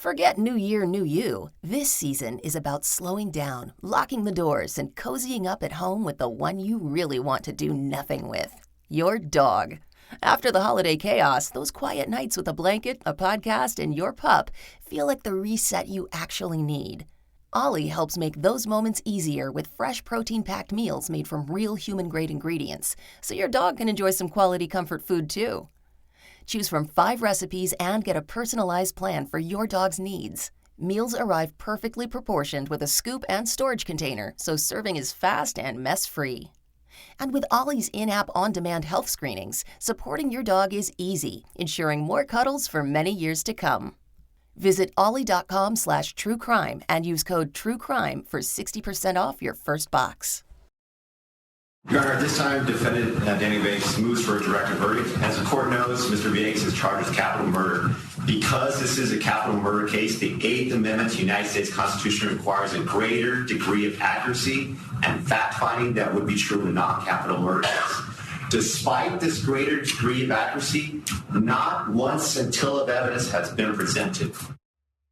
Forget New Year, New You. This season is about slowing down, locking the doors, and cozying up at home with the one you really want to do nothing with. Your dog. After the holiday chaos, those quiet nights with a blanket, a podcast, and your pup feel like the reset you actually need. Ollie helps make those moments easier with fresh protein-packed meals made from real human-grade ingredients, so your dog can enjoy some quality comfort food too. Choose from 5 recipes and get a personalized plan for your dog's needs. Meals arrive perfectly proportioned with a scoop and storage container, so serving is fast and mess-free. And with Ollie's in-app on-demand health screenings, supporting your dog is easy, ensuring more cuddles for many years to come. Visit ollie.com/truecrime and use code TRUECRIME for 60% off your first box. Your Honor, at this time, defendant Daniel Villegas moves for a directed verdict. As the court knows, Mr. Villegas is charged with capital murder. Because this is a capital murder case, the 8th Amendment to the United States Constitution requires a greater degree of accuracy and fact-finding that would be true in a non-capital murder case. Despite this greater degree of accuracy, not one scintilla of evidence has been presented.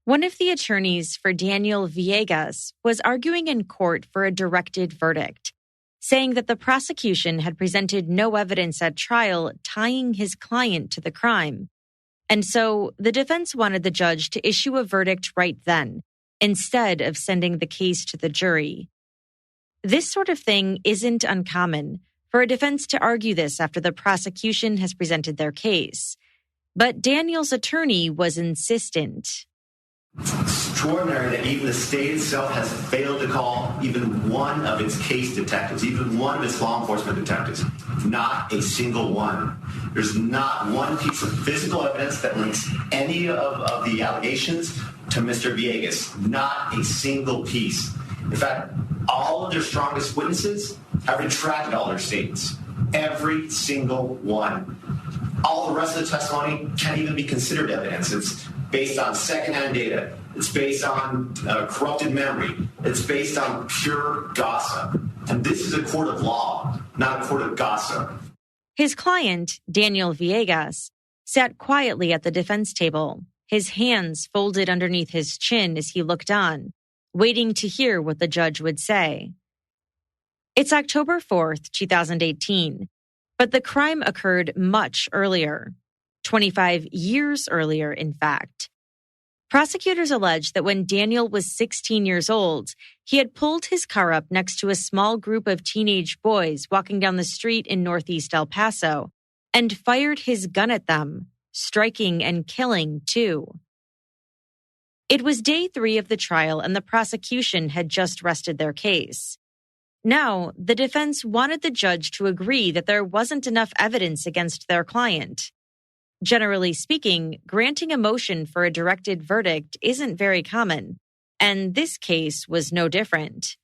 One of the attorneys for Daniel Villegas was arguing in court for a directed verdict, saying that the prosecution had presented no evidence at trial tying his client to the crime. And so the defense wanted the judge to issue a verdict right then, instead of sending the case to the jury. This sort of thing isn't uncommon for a defense to argue this after the prosecution has presented their case. But Daniel's attorney was insistent. It's extraordinary that even the state itself has failed to call even one of its case detectives, even one of its law enforcement detectives. Not a single one. There's not one piece of physical evidence that links any of the allegations to Mr. Villegas. Not a single piece. In fact, all of their strongest witnesses have retracted all their statements. Every single one. All the rest of the testimony can't even be considered evidence. It's based on secondhand data. It's based on corrupted memory. It's based on pure gossip. And this is a court of law, not a court of gossip. His client, Daniel Villegas, sat quietly at the defense table, his hands folded underneath his chin as he looked on, waiting to hear what the judge would say. It's October 4th, 2018, but the crime occurred much earlier, 25 years earlier, in fact. Prosecutors allege that when Daniel was 16 years old, he had pulled his car up next to a small group of teenage boys walking down the street in Northeast El Paso and fired his gun at them, striking and killing 2. It was day 3 of the trial and the prosecution had just rested their case. Now, the defense wanted the judge to agree that there wasn't enough evidence against their client. Generally speaking, granting a motion for a directed verdict isn't very common, and this case was no different.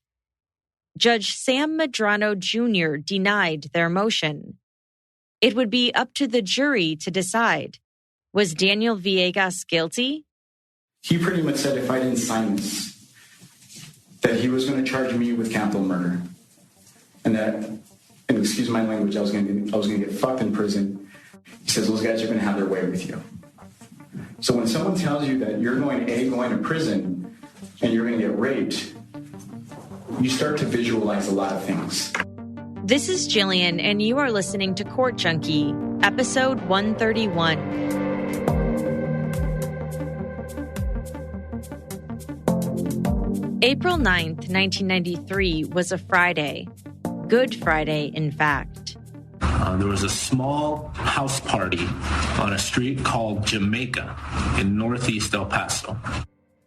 Judge Sam Medrano Jr. denied their motion. It would be up to the jury to decide. Was Daniel Villegas guilty? He pretty much said if I didn't sign this, that he was going to charge me with capital murder, and that, and excuse my language, I was going to get fucked in prison. He says those guys are going to have their way with you. So when someone tells you that you're going to prison and you're going to get raped, you start to visualize a lot of things. This is Jillian, and you are listening to Court Junkie, episode 131. April 9th, 1993 was a Friday. Good Friday, in fact. There was a small house party on a street called Jamaica in Northeast El Paso.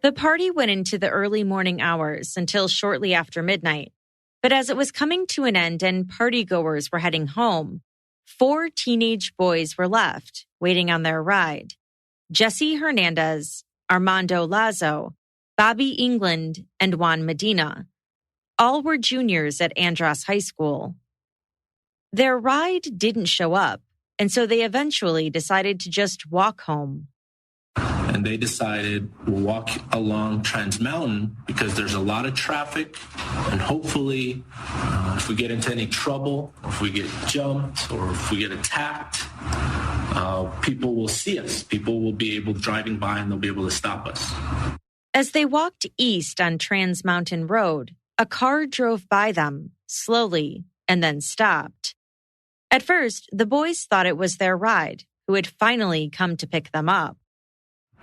The party went into the early morning hours until shortly after midnight. But as it was coming to an end and partygoers were heading home, 4 teenage boys were left, waiting on their ride. Jesse Hernandez, Armando Lazo, Bobby England, and Juan Medina. All were juniors at Andros High School. Their ride didn't show up, and so they eventually decided to just walk home. And they decided we'll walk along Trans Mountain because there's a lot of traffic, and hopefully if we get into any trouble, if we get jumped or if we get attacked, people will see us. People will be able driving by and they'll be able to stop us. As they walked east on Trans Mountain Road, a car drove by them slowly and then stopped. At first, the boys thought it was their ride, who had finally come to pick them up.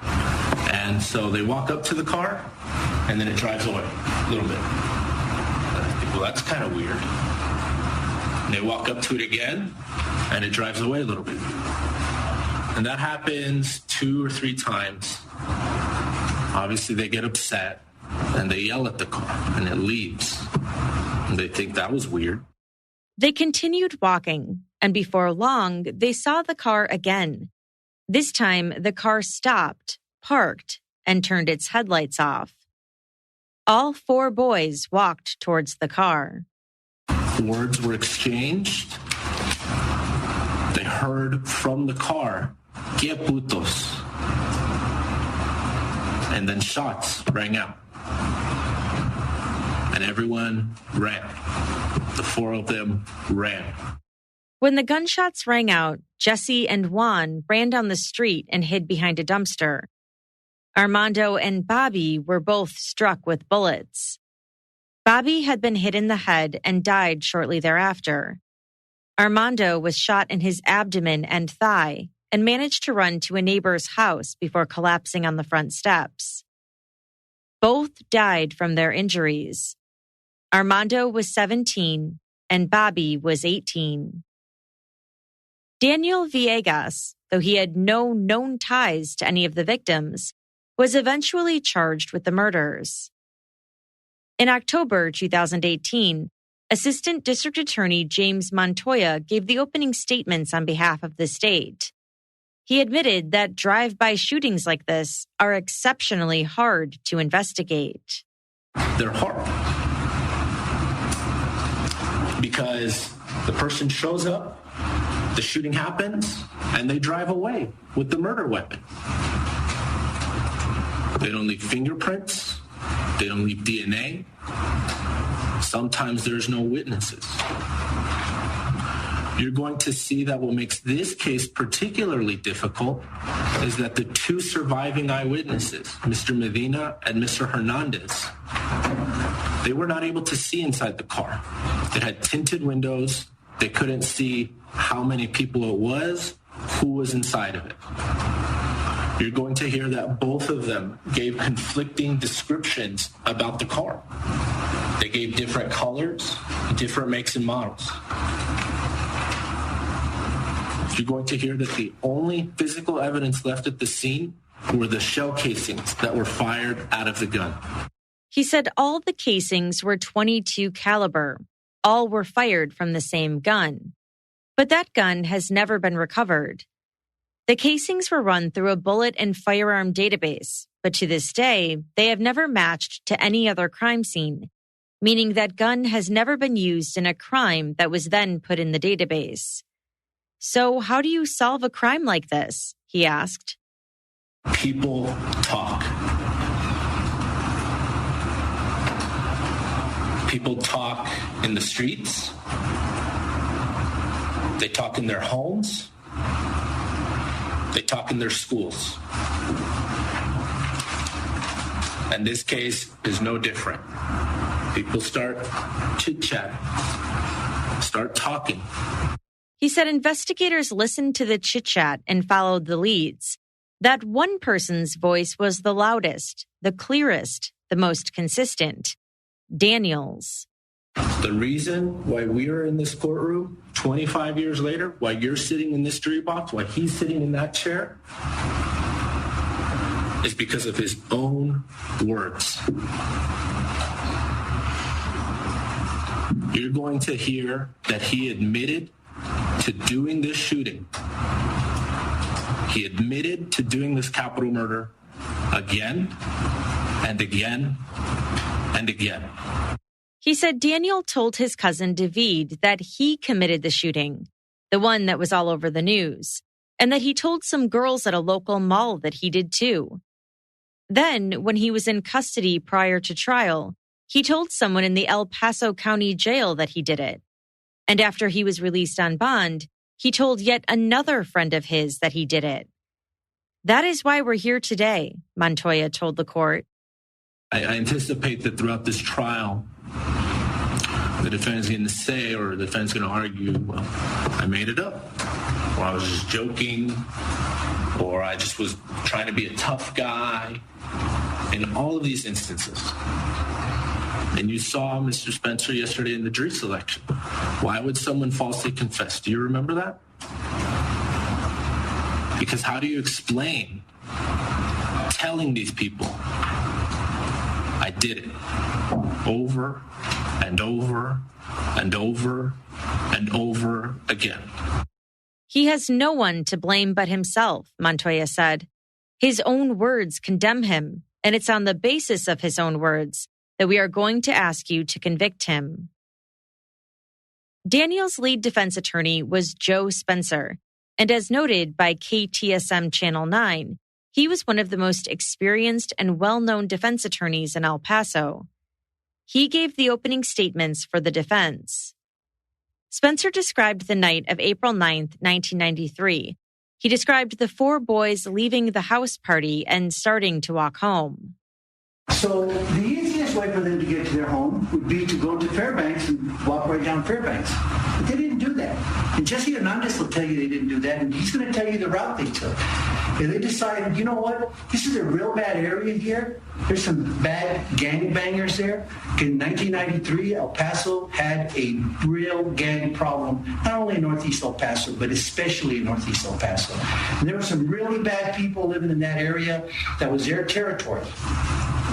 And so they walk up to the car, and then it drives away a little bit. I think, well, that's kind of weird. And they walk up to it again, and it drives away a little bit. And that happens 2 or 3 times. Obviously, they get upset, and they yell at the car, and it leaves. And they think that was weird. They continued walking, and before long, they saw the car again. This time, the car stopped, parked, and turned its headlights off. All 4 boys walked towards the car. Words were exchanged. They heard from the car, "Que putos." And then shots rang out. And everyone ran. The 4 of them ran. When the gunshots rang out, Jesse and Juan ran down the street and hid behind a dumpster. Armando and Bobby were both struck with bullets. Bobby had been hit in the head and died shortly thereafter. Armando was shot in his abdomen and thigh and managed to run to a neighbor's house before collapsing on the front steps. Both died from their injuries. Armando was 17 and Bobby was 18. Daniel Villegas, though he had no known ties to any of the victims, was eventually charged with the murders. In October 2018, Assistant District Attorney James Montoya gave the opening statements on behalf of the state. He admitted that drive-by shootings like this are exceptionally hard to investigate. They're hard because the person shows up, the shooting happens, and they drive away with the murder weapon. They don't leave fingerprints. They don't leave DNA. Sometimes there's no witnesses. You're going to see that what makes this case particularly difficult is that the 2 surviving eyewitnesses, Mr. Medina and Mr. Hernandez, they were not able to see inside the car. It had tinted windows. They couldn't see how many people it was, who was inside of it. You're going to hear that both of them gave conflicting descriptions about the car. They gave different colors, different makes and models. You're going to hear that the only physical evidence left at the scene were the shell casings that were fired out of the gun. He said all the casings were .22 caliber. All were fired from the same gun. But that gun has never been recovered. The casings were run through a bullet and firearm database, but to this day, they have never matched to any other crime scene, meaning that gun has never been used in a crime that was then put in the database. So how do you solve a crime like this? He asked. People talk. People talk in the streets. They talk in their homes. They talk in their schools. And this case is no different. People start chit-chatting, start talking. He said investigators listened to the chit-chat and followed the leads. That one person's voice was the loudest, the clearest, the most consistent. Daniel's. The reason why we are in this courtroom 25 years later, why you're sitting in this jury box, why he's sitting in that chair, is because of his own words. You're going to hear that he admitted to doing this shooting. He admitted to doing this capital murder again and again and again. He said Daniel told his cousin David that he committed the shooting, the one that was all over the news, and that he told some girls at a local mall that he did too. Then, when he was in custody prior to trial, he told someone in the El Paso County Jail that he did it. And after he was released on bond, he told yet another friend of his that he did it. That is why we're here today, Montoya told the court. I anticipate that throughout this trial, the defendant's going to say, or the defendant's going to argue, well, I made it up, or I was just joking, or I just was trying to be a tough guy. In all of these instances. And you saw Mr. Spencer yesterday in the jury selection. Why would someone falsely confess? Do you remember that? Because how do you explain telling these people, I did it over and over and over and over again? He has no one to blame but himself, Montoya said. His own words condemn him, and it's on the basis of his own words that we are going to ask you to convict him. Daniel's lead defense attorney was Joe Spencer, and as noted by KTSM Channel 9, he was one of the most experienced and well-known defense attorneys in El Paso. He gave the opening statements for the defense. Spencer described the night of April 9th, 1993. He described the four boys leaving the house party and starting to walk home. So the easiest way for them to get to their home would be to go to Fairbanks and walk right down Fairbanks. But they didn't do that. And Jesse Hernandez will tell you they didn't do that, and he's going to tell you the route they took. And they decided, you know what? This is a real bad area here. There's some bad gangbangers there. In 1993, El Paso had a real gang problem, not only in Northeast El Paso, but especially in Northeast El Paso. And there were some really bad people living in that area. That was their territory.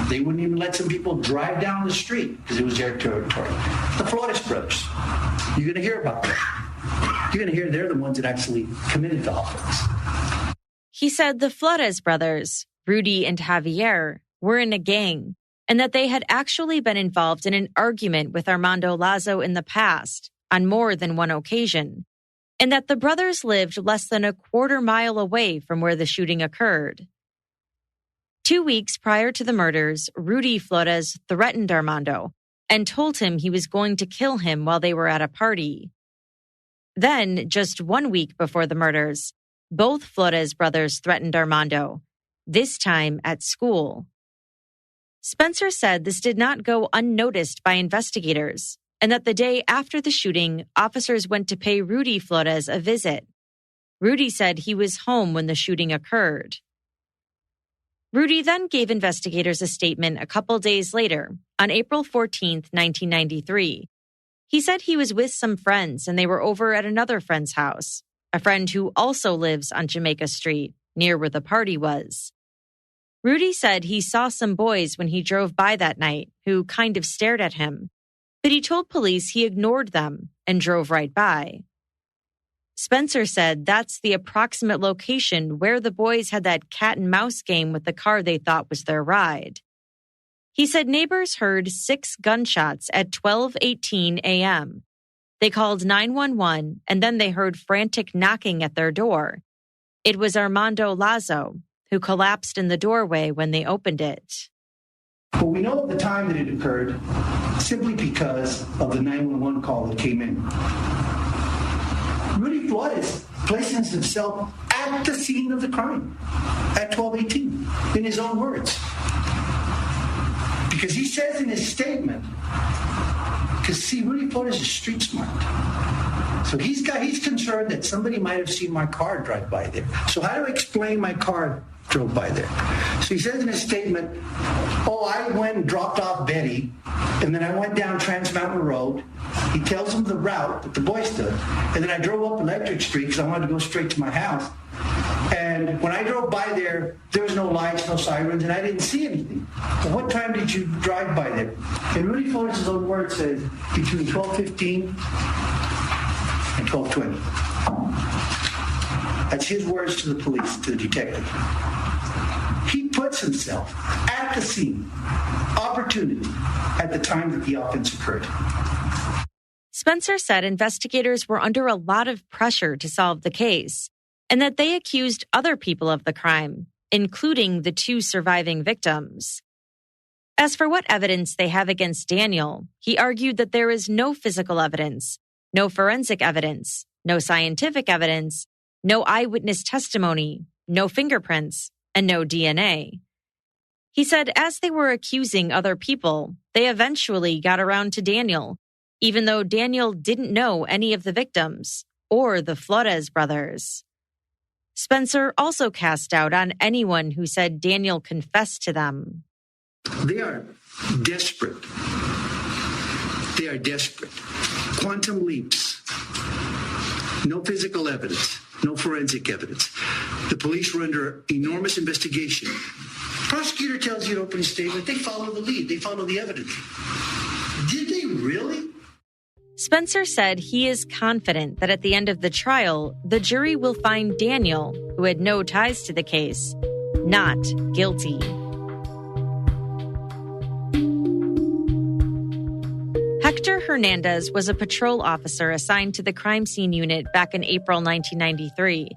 They wouldn't even let some people drive down the street because it was their territory. The Flores brothers. You're going to hear about them. You're going to hear they're the ones that actually committed the offense. He said the Flores brothers, Rudy and Javier, were in a gang and that they had actually been involved in an argument with Armando Lazo in the past on more than one occasion, and that the brothers lived less than a quarter mile away from where the shooting occurred. 2 weeks prior to the murders, Rudy Flores threatened Armando and told him he was going to kill him while they were at a party. Then, just 1 week before the murders, both Flores brothers threatened Armando, this time at school. Spencer said this did not go unnoticed by investigators, and that the day after the shooting, officers went to pay Rudy Flores a visit. Rudy said he was home when the shooting occurred. Rudy then gave investigators a statement a couple days later, on April 14, 1993. He said he was with some friends and they were over at another friend's house, a friend who also lives on Jamaica Street, near where the party was. Rudy said he saw some boys when he drove by that night who kind of stared at him, but he told police he ignored them and drove right by. Spencer said that's the approximate location where the boys had that cat and mouse game with the car they thought was their ride. He said neighbors heard 6 gunshots at 12:18 a.m. They called 911 and then they heard frantic knocking at their door. It was Armando Lazo, who collapsed in the doorway when they opened it. Well, we know at the time that it occurred simply because of the 911 call that came in. Rudy Flores places himself at the scene of the crime at 12:18, in his own words. Because he says in his statement, because see, Rudy Flores is street smart. So he's concerned that somebody might have seen my car drive by there. So how do I explain my car drove by there? So he says in his statement, I went and dropped off Betty, and then I went down Trans Mountain Road. He tells him the route that the boys took, and then I drove up Electric Street because I wanted to go straight to my house. And when I drove by there was no lights, no sirens, and I didn't see anything. Well, what time did you drive by there? And Rudy Flores' own word says between 12:15 and 12:20. That's his words to the police, to the detective. He puts himself at the scene, opportunity, at the time that the offense occurred. Spencer said investigators were under a lot of pressure to solve the case, and that they accused other people of the crime, including the 2 surviving victims. As for what evidence they have against Daniel, he argued that there is no physical evidence, no forensic evidence, no scientific evidence, no eyewitness testimony, no fingerprints, and no DNA. He said as they were accusing other people, they eventually got around to Daniel, even though Daniel didn't know any of the victims or the Flores brothers. Spencer also cast doubt on anyone who said Daniel confessed to them. They are desperate. They are desperate. Quantum leaps. No physical evidence. No forensic evidence. The police were under enormous investigation. Prosecutor tells you in opening statement, they follow the lead. They follow the evidence. Did they really? Spencer said he is confident that at the end of the trial, the jury will find Daniel, who had no ties to the case, not guilty. Hector Hernandez was a patrol officer assigned to the crime scene unit back in April 1993.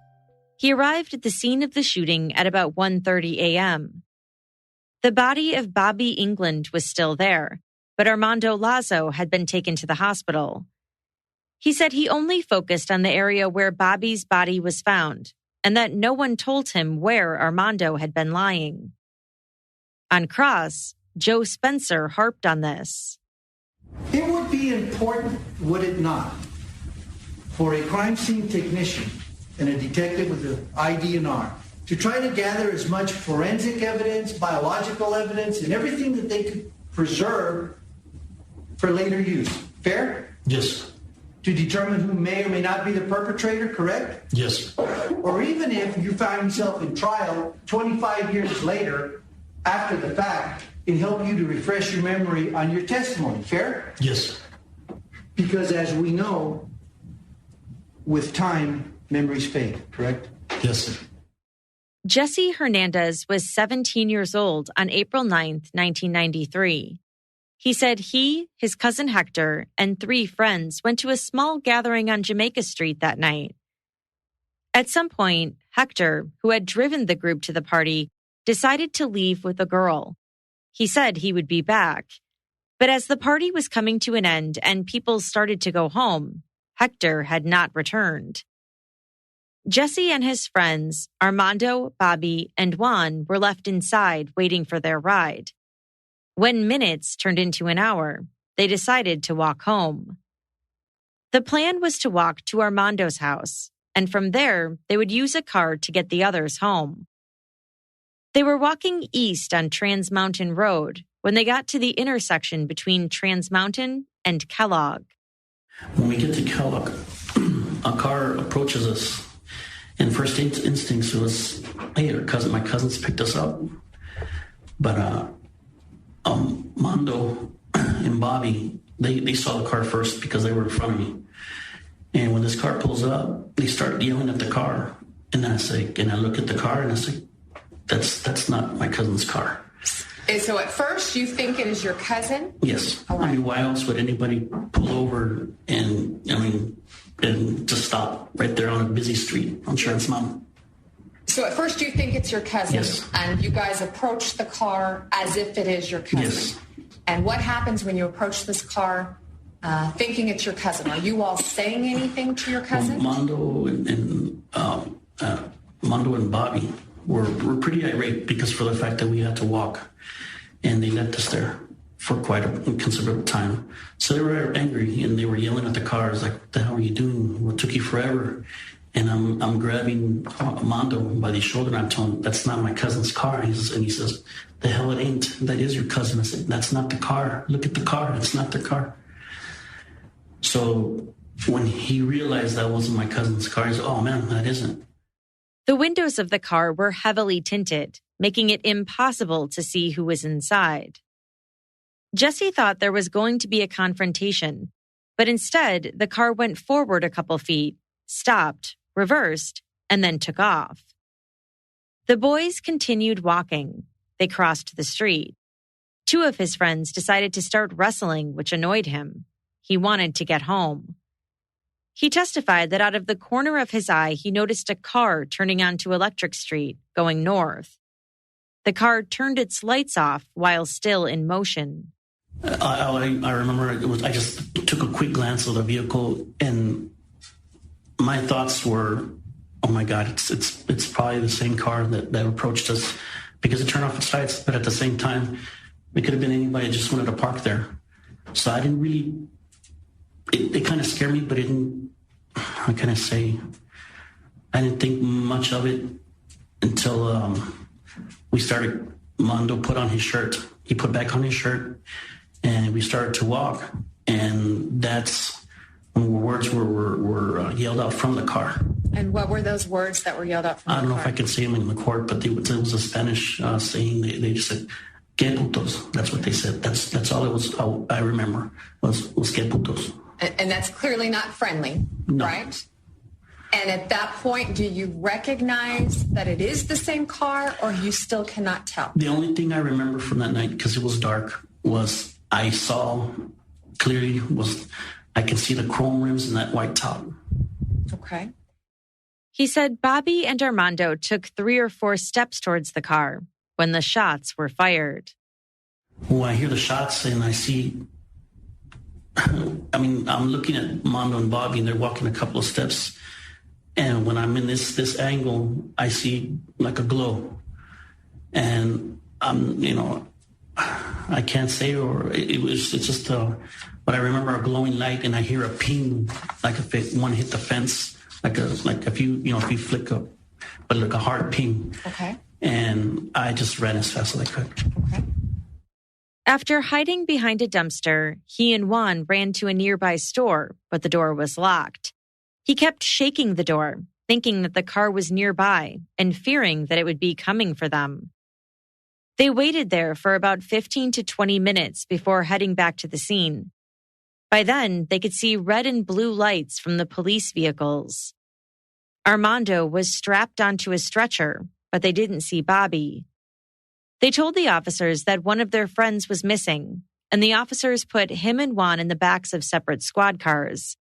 He arrived at the scene of the shooting at about 1:30 a.m. The body of Bobby England was still there, but Armando Lazo had been taken to the hospital. He said he only focused on the area where Bobby's body was found, and that no one told him where Armando had been lying. On cross, Joe Spencer harped on this. It would be important, would it not, for a crime scene technician and a detective with an ID&R to try to gather as much forensic evidence, biological evidence, and everything that they could preserve for later use. Fair? Yes. To determine who may or may not be the perpetrator, correct? Yes. Or even if you find yourself in trial 25 years later, after the fact, it help you to refresh your memory on your testimony. Fair? Yes. Because as we know, with time, memories fade, correct? Yes, sir. Jesse Hernandez was 17 years old on April 9th, 1993. He said he, his cousin Hector, and 3 friends went to a small gathering on Jamaica Street that night. At some point, Hector, who had driven the group to the party, decided to leave with a girl. He said he would be back. But as the party was coming to an end and people started to go home, Hector had not returned. Jesse and his friends, Armando, Bobby, and Juan, were left inside waiting for their ride. When minutes turned into an hour, they decided to walk home. The plan was to walk to Armando's house, and from there, they would use a car to get the others home. They were walking east on Trans Mountain Road when they got to the intersection between Trans Mountain and Kellogg. When we get to Kellogg, a car approaches us, and first instincts was, hey, my cousins picked us up. But Mondo and Bobby, they saw the car first because they were in front of me. And when this car pulls up, they start yelling at the car. And I say, and I look at the car and I say, that's not my cousin's car. And so at first you think it is your cousin? Yes. Right. I mean, why else would anybody pull over and just stop right there on a busy street on Trans Mountain? So at first you think it's your cousin, yes. And you guys approach the car as if it is your cousin. Yes. And what happens when you approach this car thinking it's your cousin? Are you all saying anything to your cousin? Mondo and Bobby were pretty irate because for the fact that we had to walk, and they left us there for quite a considerable time. So they were angry and they were yelling at the cars like, "What the hell are you doing? What took you forever?" And I'm grabbing Mondo by the shoulder and I'm telling him, "That's not my cousin's car." And he says, "The hell it ain't. That is your cousin." I said, "That's not the car. Look at the car. It's not their car." So when he realized that wasn't my cousin's car, he said, "Oh man, that isn't." The windows of the car were heavily tinted, making it impossible to see who was inside. Jesse thought there was going to be a confrontation, but instead the car went forward a couple feet, stopped, reversed, and then took off. The boys continued walking. They crossed the street. 2 of his friends decided to start wrestling, which annoyed him. He wanted to get home. He testified that out of the corner of his eye, he noticed a car turning onto Electric Street, going north. The car turned its lights off while still in motion. I remember I just took a quick glance of the vehicle, and my thoughts were, oh my God, it's probably the same car that approached us, because it turned off its lights. But at the same time, it could have been anybody that just wanted to park there. So I didn't really, it kind of scared me, but it didn't, how can I say, I didn't think much of it until we started, Mondo put on his shirt. He put back on his shirt, and we started to walk. And that's when words were yelled out from the car. And what were those words that were yelled out from the car? I don't know if I could say them in the court, but it was a Spanish saying. They just said, "Que putos." That's what they said. That's all it was. I remember was "Que putos." And that's clearly not friendly, no. Right? And at that point, do you recognize that it is the same car, or you still cannot tell? The only thing I remember from that night, because it was dark, was I saw clearly I can see the chrome rims and that white top. Okay. He said Bobby and Armando took 3 or 4 steps towards the car when the shots were fired. When I hear the shots and I see, I'm looking at Mondo and Bobby, and they're walking a couple of steps. And when I'm in this angle, I see like a glow. And I can't say, or it's just, but I remember a glowing light, and I hear a ping, like if one hit the fence, like if you flick up, but like a hard ping. Okay. And I just ran as fast as I could. Okay. After hiding behind a dumpster, he and Juan ran to a nearby store, but the door was locked. He kept shaking the door, thinking that the car was nearby and fearing that it would be coming for them. They waited there for about 15 to 20 minutes before heading back to the scene. By then, they could see red and blue lights from the police vehicles. Armando was strapped onto a stretcher, but they didn't see Bobby. They told the officers that one of their friends was missing, and the officers put him and Juan in the backs of separate squad cars.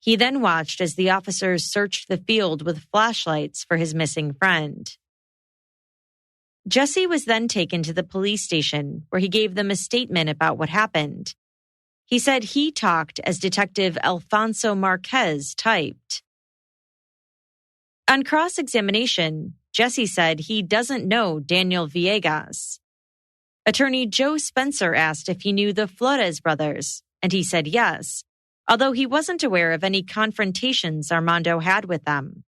He then watched as the officers searched the field with flashlights for his missing friend. Jesse was then taken to the police station, where he gave them a statement about what happened. He said he talked as Detective Alfonso Marquez typed. On cross-examination, Jesse said he doesn't know Daniel Villegas. Attorney Joe Spencer asked if he knew the Flores brothers, and he said yes, although he wasn't aware of any confrontations Armando had with them.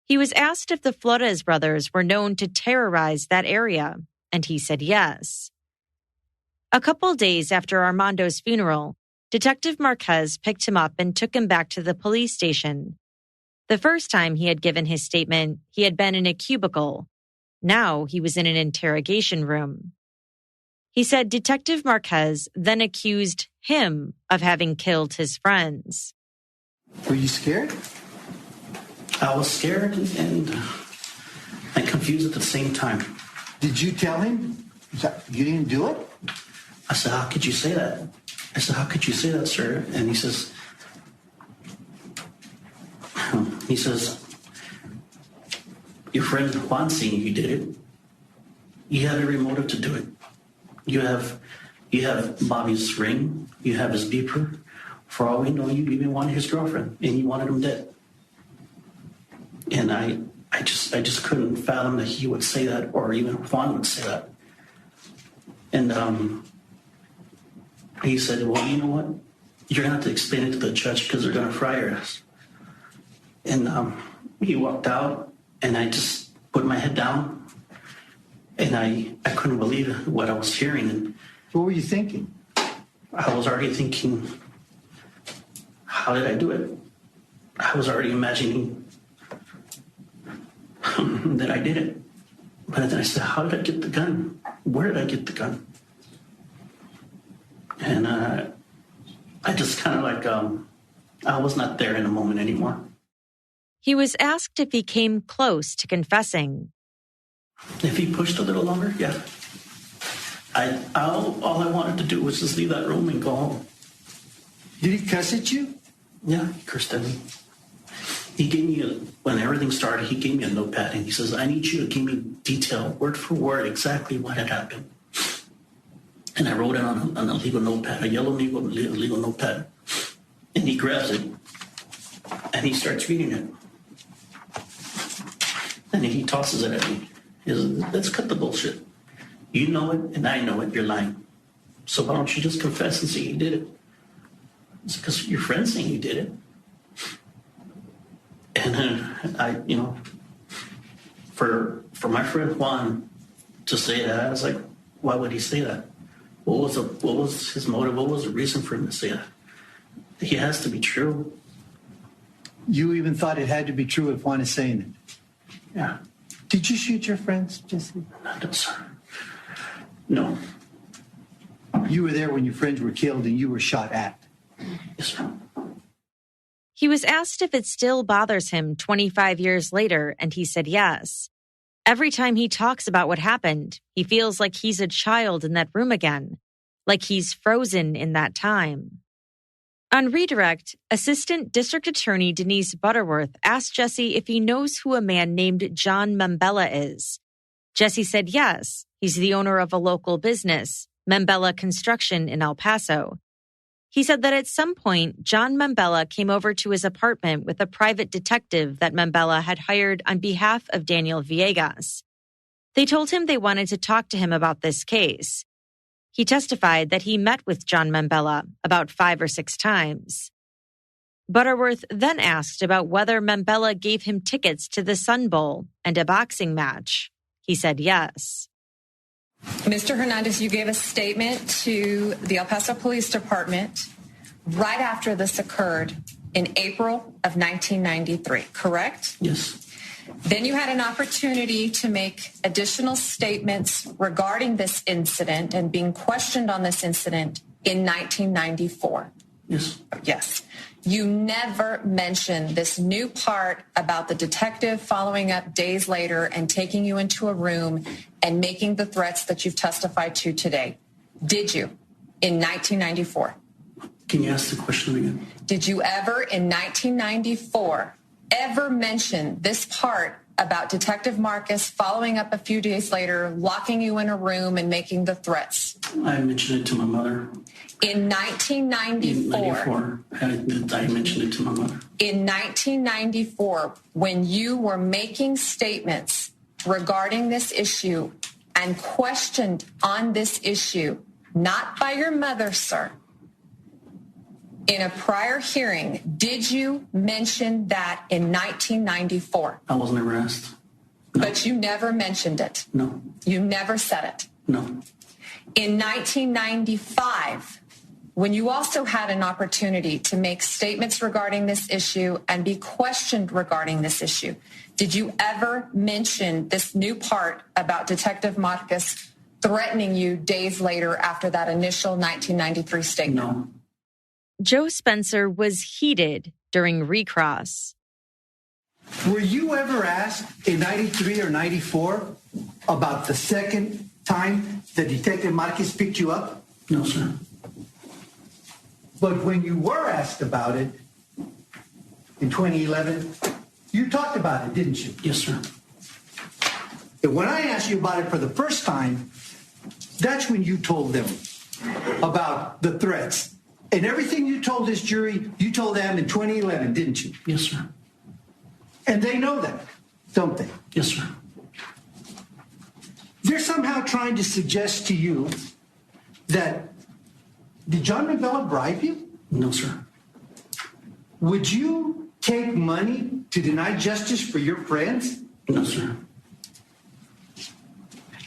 He was asked if the Flores brothers were known to terrorize that area, and he said yes. A couple days after Armando's funeral, Detective Marquez picked him up and took him back to the police station. The first time he had given his statement, he had been in a cubicle. Now he was in an interrogation room. He said Detective Marquez then accused him of having killed his friends. Were you scared? I was scared and confused at the same time. Did you tell him you didn't do it? I said, how could you say that? I said, how could you say that, sir? And he says, your friend Juan saying you did it. You have every motive to do it. You have Bobby's ring. You have his beeper. For all we know, you even wanted his girlfriend, and you wanted him dead. And I just couldn't fathom that he would say that, or even Juan would say that. And he said, well, you know what? You're going to have to explain it to the judge because they're going to fry your ass. And he walked out, and I just put my head down, and I couldn't believe what I was hearing. And what were you thinking? I was already thinking, how did I do it? I was already imagining that I did it. But then I said, how did I get the gun? Where did I get the gun? And I just kind of I was not there in the moment anymore. He was asked if he came close to confessing. If he pushed a little longer, yeah. All I wanted to do was just leave that room and go home. Did he cuss at you? Yeah, he cursed at me. He gave me, when everything started, he gave me a notepad, and he says, I need you to give me detail, word for word, exactly what had happened. And I wrote it on a legal notepad, a yellow legal notepad. And he grabs it, And he starts reading it. And he tosses it at me. He says, let's cut the bullshit. You know it, and I know it. You're lying. So why don't you just confess and say you did it? It's because your friend's saying you did it. And for my friend Juan to say that, I was like, why would he say that? What was his motive? What was the reason for him to say that? He has to be true. You even thought it had to be true if Juan is saying it? Yeah. Did you shoot your friends, Jesse? No, sir. No. You were there when your friends were killed and you were shot at? Yes, sir. He was asked if it still bothers him 25 years later, and he said yes. Every time he talks about what happened, he feels like he's a child in that room again, like he's frozen in that time. On redirect, Assistant District Attorney Denise Butterworth asked Jesse if he knows who a man named John Membella is. Jesse said yes, he's the owner of a local business, Membella Construction in El Paso. He said that at some point, John Membella came over to his apartment with a private detective that Membella had hired on behalf of Daniel Villegas. They told him they wanted to talk to him about this case. He testified that he met with John Membella about 5 or 6 times. Butterworth then asked about whether Membella gave him tickets to the Sun Bowl and a boxing match. He said yes. Mr. Hernandez, you gave a statement to the El Paso Police Department right after this occurred in April of 1993, correct? Yes. Then you had an opportunity to make additional statements regarding this incident and being questioned on this incident in 1994. Yes. Yes. You never mentioned this new part about the detective following up days later and taking you into a room and making the threats that you've testified to today. Did you in 1994? Can you ask the question again? Did you ever in 1994 ever mention this part about Detective Marcus following up a few days later, locking you in a room and making the threats? I mentioned it to my mother. In 1994, I mentioned it to my mother. In 1994, when you were making statements regarding this issue and questioned on this issue, not by your mother, sir, in a prior hearing, did you mention that in 1994? I was never asked. No. But you never mentioned it? No. You never said it? No. In 1995, when you also had an opportunity to make statements regarding this issue and be questioned regarding this issue, did you ever mention this new part about Detective Marcus threatening you days later after that initial 1993 statement? No. Joe Spencer was heated during recross. Were you ever asked in 93 or 94 about the second time that Detective Marquez picked you up? No, sir. But when you were asked about it in 2011, you talked about it, didn't you? Yes, sir. And when I asked you about it for the first time, that's when you told them about the threats. And everything you told this jury, you told them in 2011, didn't you? Yes, sir. And they know that, don't they? Yes, sir. They're somehow trying to suggest to you that, did John Membella bribe you? No, sir. Would you take money to deny justice for your friends? No, sir.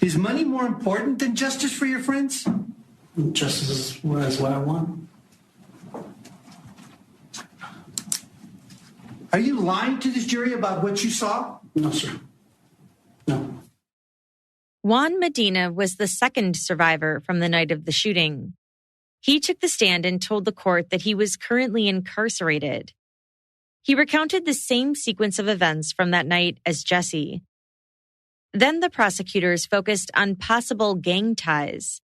Is money more important than justice for your friends? Justice is what I want. Are you lying to this jury about what you saw? No, sir. No. Juan Medina was the second survivor from the night of the shooting. He took the stand and told the court that he was currently incarcerated. He recounted the same sequence of events from that night as Jesse. Then the prosecutors focused on possible gang ties.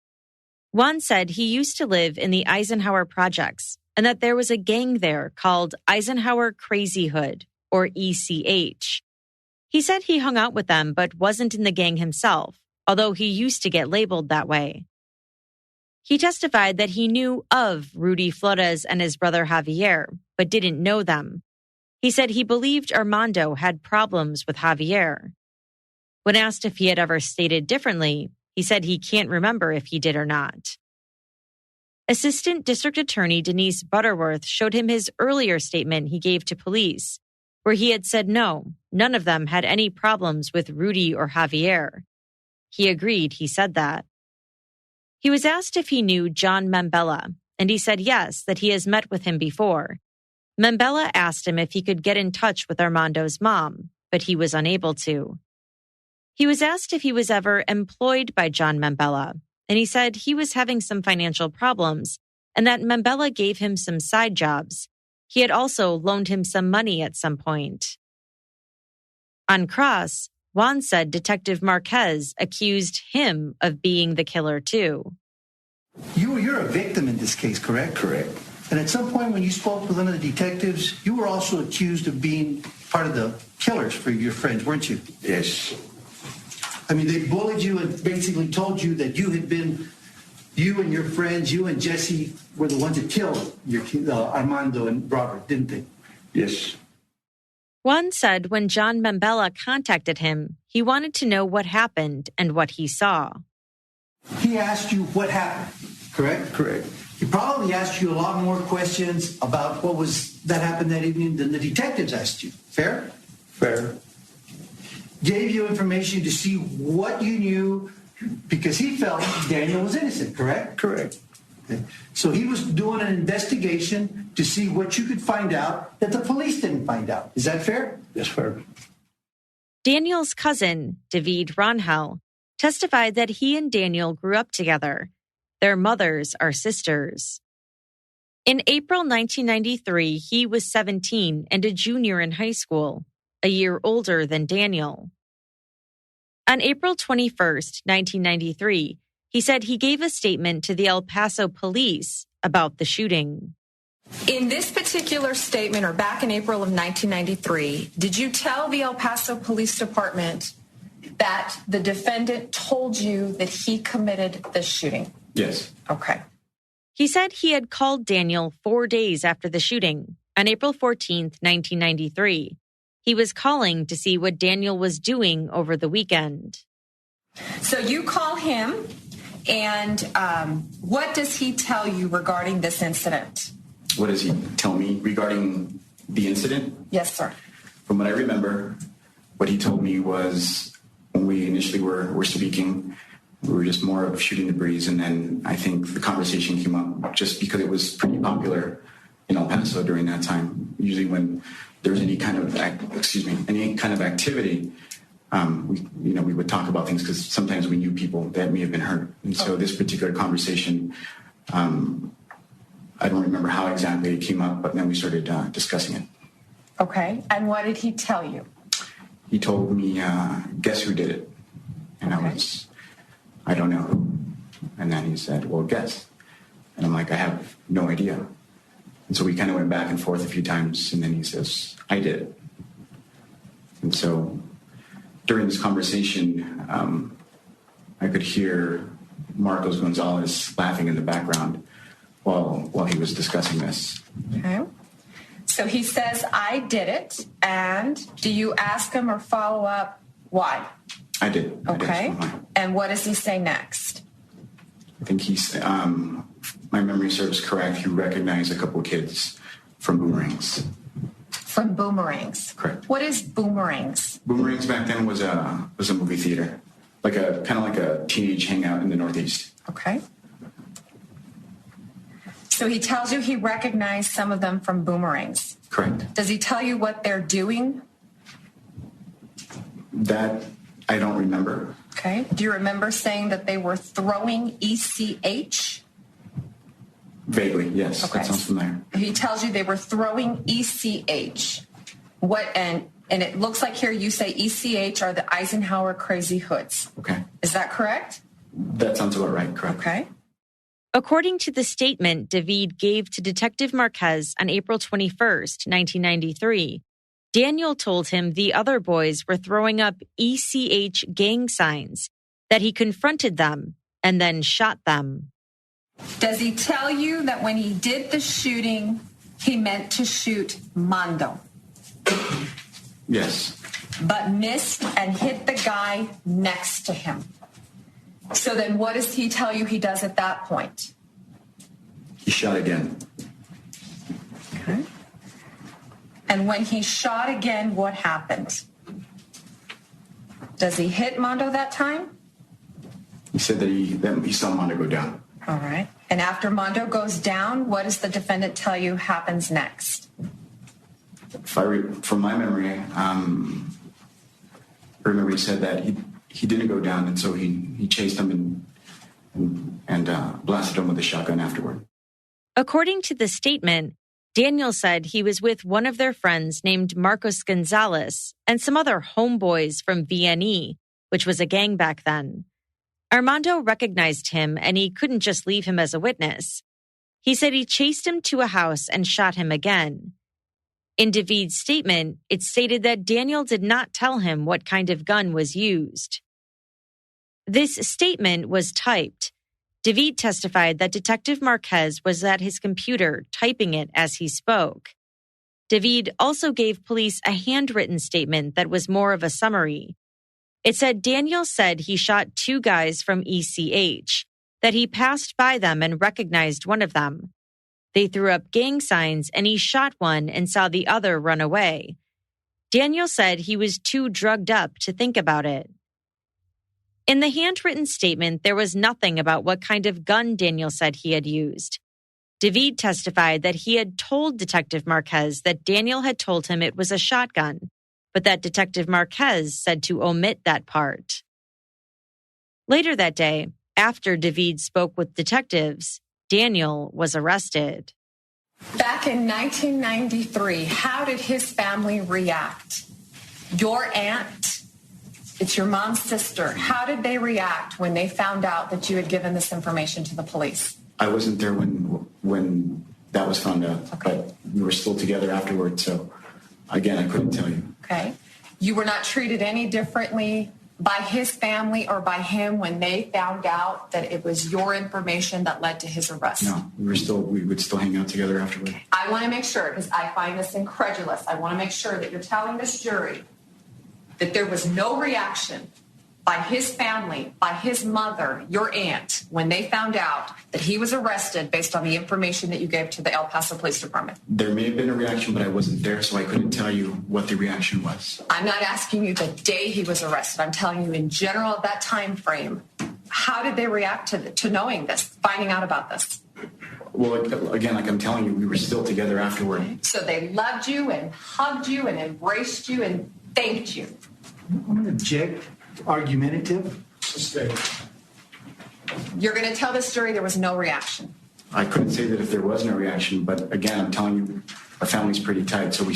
Juan said he used to live in the Eisenhower projects and that there was a gang there called Eisenhower Crazy Hood, or ECH. He said he hung out with them but wasn't in the gang himself, although he used to get labeled that way. He testified that he knew of Rudy Flores and his brother Javier, but didn't know them. He said he believed Armando had problems with Javier. When asked if he had ever stated differently, he said he can't remember if he did or not. Assistant District Attorney Denise Butterworth showed him his earlier statement he gave to police, where he had said no, none of them had any problems with Rudy or Javier. He agreed he said that. He was asked if he knew John Membella, and he said yes, that he has met with him before. Membella asked him if he could get in touch with Armando's mom, but he was unable to. He was asked if he was ever employed by John Membella, and he said he was having some financial problems and that Membella gave him some side jobs. He had also loaned him some money at some point. On cross, Juan said Detective Marquez accused him of being the killer too. You're a victim in this case, correct? Correct. And at some point when you spoke with one of the detectives, you were also accused of being part of the killers for your friends, weren't you? Yes. I mean, they bullied you and basically told you that you and your friends, you and Jesse were the ones that killed Armando and Robert, didn't they? Yes. Juan said when John Membella contacted him, he wanted to know what happened and what he saw. He asked you what happened, correct? Correct. He probably asked you a lot more questions about what was that happened that evening than the detectives asked you. Fair? Fair. Gave you information to see what you knew because he felt Daniel was innocent, correct? Correct. Okay. So he was doing an investigation to see what you could find out that the police didn't find out. Is that fair? Yes, fair. Daniel's cousin, David Rangel, testified that he and Daniel grew up together. Their mothers are sisters. In April 1993, he was 17 and a junior in high school, a year older than Daniel. On April 21st, 1993, he said he gave a statement to the El Paso police about the shooting. In this particular statement, or back in April of 1993, did you tell the El Paso Police Department that the defendant told you that he committed the shooting? Yes. Okay. He said he had called Daniel 4 days after the shooting, on April 14th, 1993. He was calling to see what Daniel was doing over the weekend. So you call him, and what does he tell you regarding this incident? What does he tell me regarding the incident? Yes, sir. From what I remember, what he told me was when we initially were speaking, we were just more of shooting the breeze, and then I think the conversation came up just because it was pretty popular in El Paso during that time. Usually when there was any kind of activity, we would talk about things because sometimes we knew people that may have been hurt. And so this particular conversation, I don't remember how exactly it came up, but then we started discussing it. Okay. And what did he tell you? He told me, guess who did it? And okay. I don't know who. And then he said, well, guess. And I'm like, I have no idea. And so we kind of went back and forth a few times, and then he says, I did it. And so during this conversation, I could hear Marcos Gonzalez laughing in the background while he was discussing this. Okay. So he says, I did it. And do you ask him or follow up why? I did. Okay. And what does he say next? I think my memory serves correct, he recognized a couple of kids from Boomerangs. From Boomerangs? Correct. What is Boomerangs? Boomerangs back then was a movie theater, kind of like a teenage hangout in the Northeast. Okay. So he tells you he recognized some of them from Boomerangs. Correct. Does he tell you what they're doing? That I don't remember. Okay. Do you remember saying that they were throwing ECH? Vaguely, yes. Okay. That sounds familiar. He tells you they were throwing ECH. What and it looks like here you say ECH are the Eisenhower Crazy Hoods. Okay. Is that correct? That sounds about right, correct. Okay. According to the statement David gave to Detective Marquez on April 21st, 1993, Daniel told him the other boys were throwing up ECH gang signs, that he confronted them and then shot them. Does he tell you that when he did the shooting, he meant to shoot Mando? Yes. But missed and hit the guy next to him. So then what does he tell you he does at that point? He shot again. Okay. And when he shot again, what happened? Does he hit Mondo that time? He said that he saw Mondo go down. All right. And after Mondo goes down, what does the defendant tell you happens next? From my memory, I remember he said that he didn't go down, and so he chased him and blasted him with a shotgun afterward. According to the statement, Daniel said he was with one of their friends named Marcos Gonzalez and some other homeboys from VNE, which was a gang back then. Armando recognized him, and he couldn't just leave him as a witness. He said he chased him to a house and shot him again. In David's statement, it stated that Daniel did not tell him what kind of gun was used. This statement was typed. David testified that Detective Marquez was at his computer typing it as he spoke. David also gave police a handwritten statement that was more of a summary. It said Daniel said he shot two guys from ECH, that he passed by them and recognized one of them. They threw up gang signs and he shot one and saw the other run away. Daniel said he was too drugged up to think about it. In the handwritten statement, there was nothing about what kind of gun Daniel said he had used. David testified that he had told Detective Marquez that Daniel had told him it was a shotgun, but that Detective Marquez said to omit that part. Later that day, after David spoke with detectives, Daniel was arrested. Back in 1993, how did his family react? Your aunt, it's your mom's sister. How did they react when they found out that you had given this information to the police? I wasn't there when that was found out, but we were still together afterwards, so again, I couldn't tell you. Okay. You were not treated any differently by his family or by him when they found out that it was your information that led to his arrest? No, we would still hang out together afterwards. I want to make sure, because I find this incredulous, I want to make sure that you're telling this jury that there was no reaction by his family, by his mother, your aunt, when they found out that he was arrested based on the information that you gave to the El Paso Police Department. There may have been a reaction, but I wasn't there, so I couldn't tell you what the reaction was. I'm not asking you the day he was arrested. I'm telling you in general at that time frame. How did they react to knowing this, finding out about this? Well, again, like I'm telling you, we were still together afterward. So they loved you and hugged you and embraced you and thanked you. I'm going to object. Argumentative. You're going to tell this jury there was no reaction. I couldn't say that if there was no reaction, but again, I'm telling you, our family's pretty tight, so we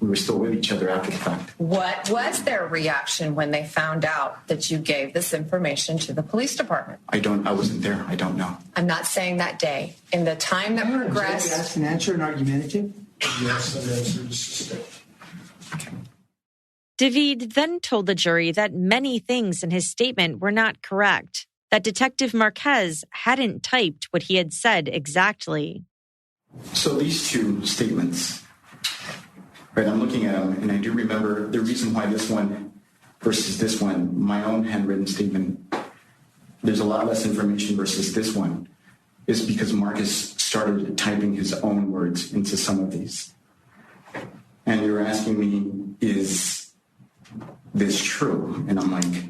were still with each other after the fact. What was their reaction when they found out that you gave this information to the police department? I wasn't there. I don't know. I'm not saying that day. In the time that progressed. Ask an answer and argumentative. Yes, that answer is suspect. Okay. David then told the jury that many things in his statement were not correct, that Detective Marquez hadn't typed what he had said exactly. So these two statements, right, I'm looking at them, and I do remember the reason why this one versus this one, my own handwritten statement, there's a lot less information versus this one, is because Marcus started typing his own words into some of these. And you were asking me, is this true? And I'm like,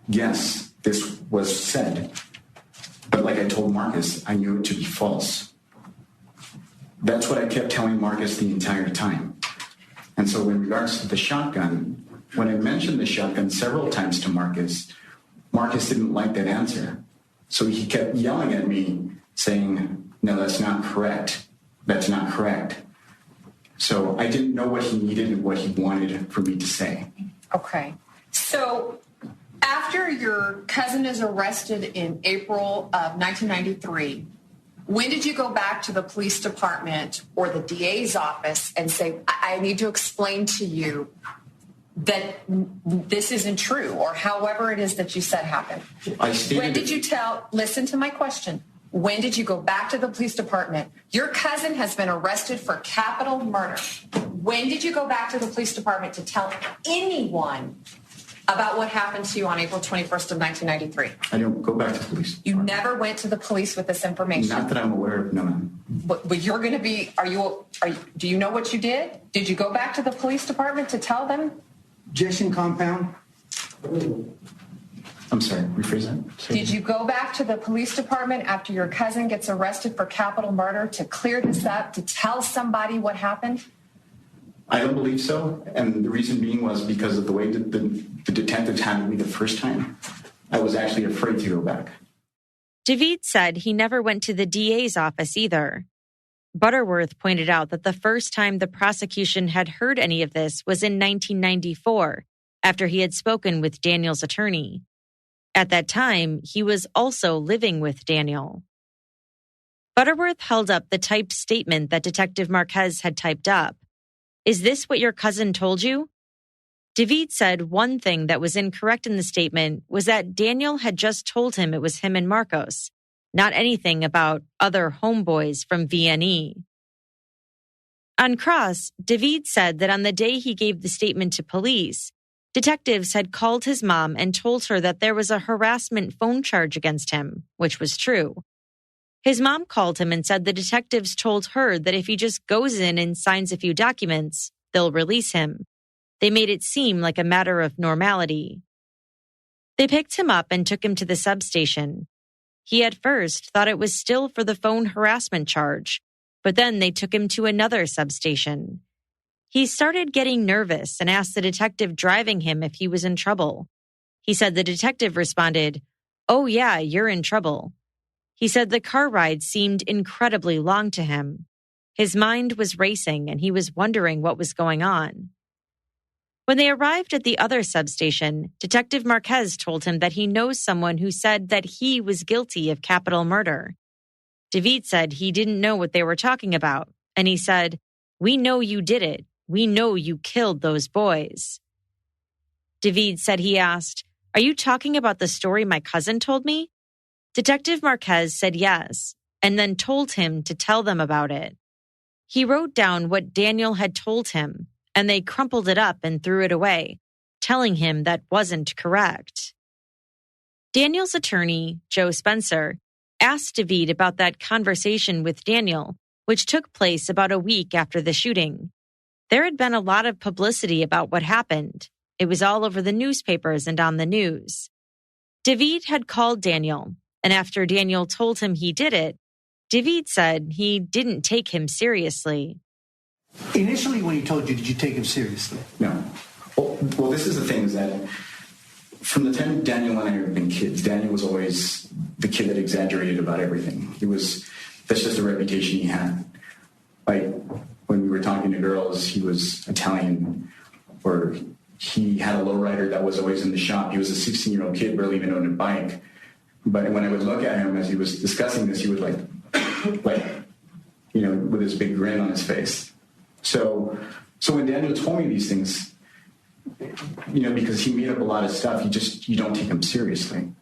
yes, this was said. But like I told Marcus, I knew it to be false. That's what I kept telling Marcus the entire time. And so in regards to the shotgun, when I mentioned the shotgun several times to Marcus didn't like that answer. So he kept yelling at me saying, no, that's not correct. That's not correct. So I didn't know what he needed and what he wanted for me to say. Okay. So after your cousin is arrested in April of 1993, when did you go back to the police department or the DA's office and say, I need to explain to you that this isn't true, or however it is that you said happened? When did you listen to my question. When did you go back to the police department? Your cousin has been arrested for capital murder. When did you go back to the police department to tell anyone about what happened to you on April 21st of 1993? I don't go back to the police. You never went to the police with this information? Not that I'm aware of, no, ma'am. But you're going to be, do you know what you did? Did you go back to the police department to tell them? Jason compound. I'm sorry, rephrase that. Did you go back to the police department after your cousin gets arrested for capital murder to clear this up, to tell somebody what happened? I don't believe so. And the reason being was because of the way that the detectives handled me the first time. I was actually afraid to go back. David said he never went to the DA's office either. Butterworth pointed out that the first time the prosecution had heard any of this was in 1994, after he had spoken with Daniel's attorney. At that time, he was also living with Daniel. Butterworth held up the typed statement that Detective Marquez had typed up. "Is this what your cousin told you?" David said one thing that was incorrect in the statement was that Daniel had just told him it was him and Marcos, not anything about other homeboys from VNE. On cross, David said that on the day he gave the statement to police, detectives had called his mom and told her that there was a harassment phone charge against him, which was true. His mom called him and said the detectives told her that if he just goes in and signs a few documents, they'll release him. They made it seem like a matter of normality. They picked him up and took him to the substation. He at first thought it was still for the phone harassment charge, but then they took him to another substation. He started getting nervous and asked the detective driving him if he was in trouble. He said the detective responded, "Oh yeah, you're in trouble." He said the car ride seemed incredibly long to him. His mind was racing and he was wondering what was going on. When they arrived at the other substation, Detective Marquez told him that he knows someone who said that he was guilty of capital murder. David said he didn't know what they were talking about, and he said, "We know you did it. We know you killed those boys." David said he asked, "Are you talking about the story my cousin told me?" Detective Marquez said yes, and then told him to tell them about it. He wrote down what Daniel had told him, and they crumpled it up and threw it away, telling him that wasn't correct. Daniel's attorney, Joe Spencer, asked David about that conversation with Daniel, which took place about a week after the shooting. There had been a lot of publicity about what happened. It was all over the newspapers and on the news. David had called Daniel, and after Daniel told him he did it, David said he didn't take him seriously. Initially, when he told you, did you take him seriously? No. Well, this is the thing, is that from the time Daniel and I have been kids, Daniel was always the kid that exaggerated about everything. That's just the reputation he had. Like, when we were talking to girls, he was Italian, or he had a lowrider that was always in the shop. He was a 16-year-old kid, barely even owned a bike. But when I would look at him as he was discussing this, he was like, with his big grin on his face. So when Daniel told me these things, because he made up a lot of stuff, you don't take him seriously.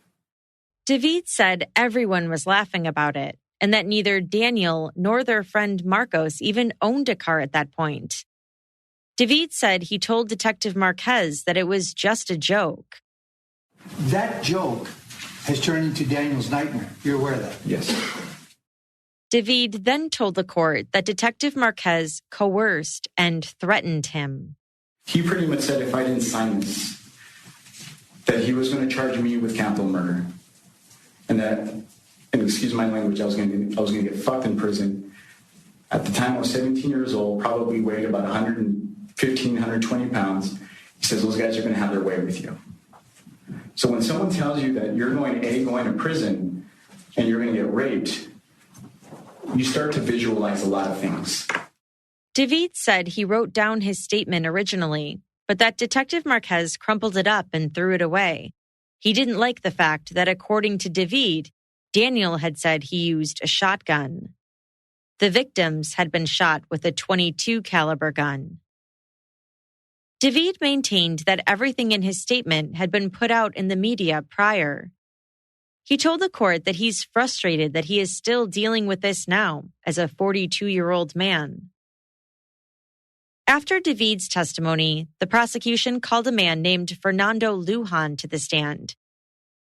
David said everyone was laughing about it, and that neither Daniel nor their friend Marcos even owned a car at that point. David said he told Detective Marquez that it was just a joke. That joke has turned into Daniel's nightmare. You're aware of that? Yes. David then told the court that Detective Marquez coerced and threatened him. He pretty much said if I didn't sign this, that he was going to charge me with capital murder. And excuse my language, I was going to get fucked in prison. At the time I was 17 years old, probably weighed about 115, 120 pounds. He says, those guys are going to have their way with you. So when someone tells you that you're going to prison and you're going to get raped, you start to visualize a lot of things. David said he wrote down his statement originally, but that Detective Marquez crumpled it up and threw it away. He didn't like the fact that, according to David, Daniel had said he used a shotgun. The victims had been shot with a .22 caliber gun. David maintained that everything in his statement had been put out in the media prior. He told the court that he's frustrated that he is still dealing with this now as a 42-year-old man. After David's testimony, the prosecution called a man named Fernando Lujan to the stand.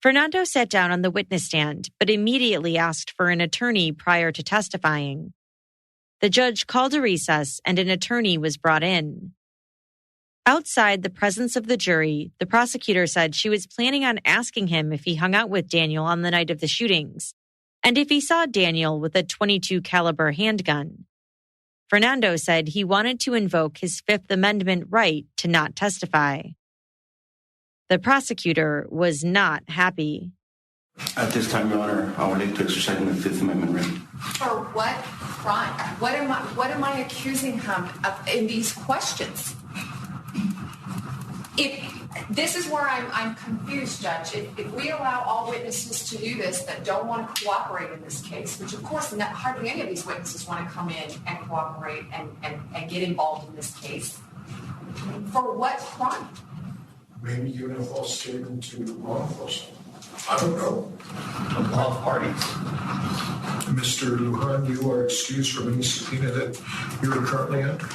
Fernando sat down on the witness stand, but immediately asked for an attorney prior to testifying. The judge called a recess and an attorney was brought in. Outside the presence of the jury, the prosecutor said she was planning on asking him if he hung out with Daniel on the night of the shootings, and if he saw Daniel with a .22 caliber handgun. Fernando said he wanted to invoke his Fifth Amendment right to not testify. The prosecutor was not happy. At this time, Your Honor, I would like to exercise my Fifth Amendment right. For what crime? What am I accusing him of in these questions? This is where I'm confused, Judge. If we allow all witnesses to do this that don't want to cooperate in this case, which of course hardly any of these witnesses want to come in and cooperate and get involved in this case, for what crime? Maybe giving a false statement to law enforcement. I don't know. Of all parties. Mr. Lujan, you are excused from any subpoena that you are currently under.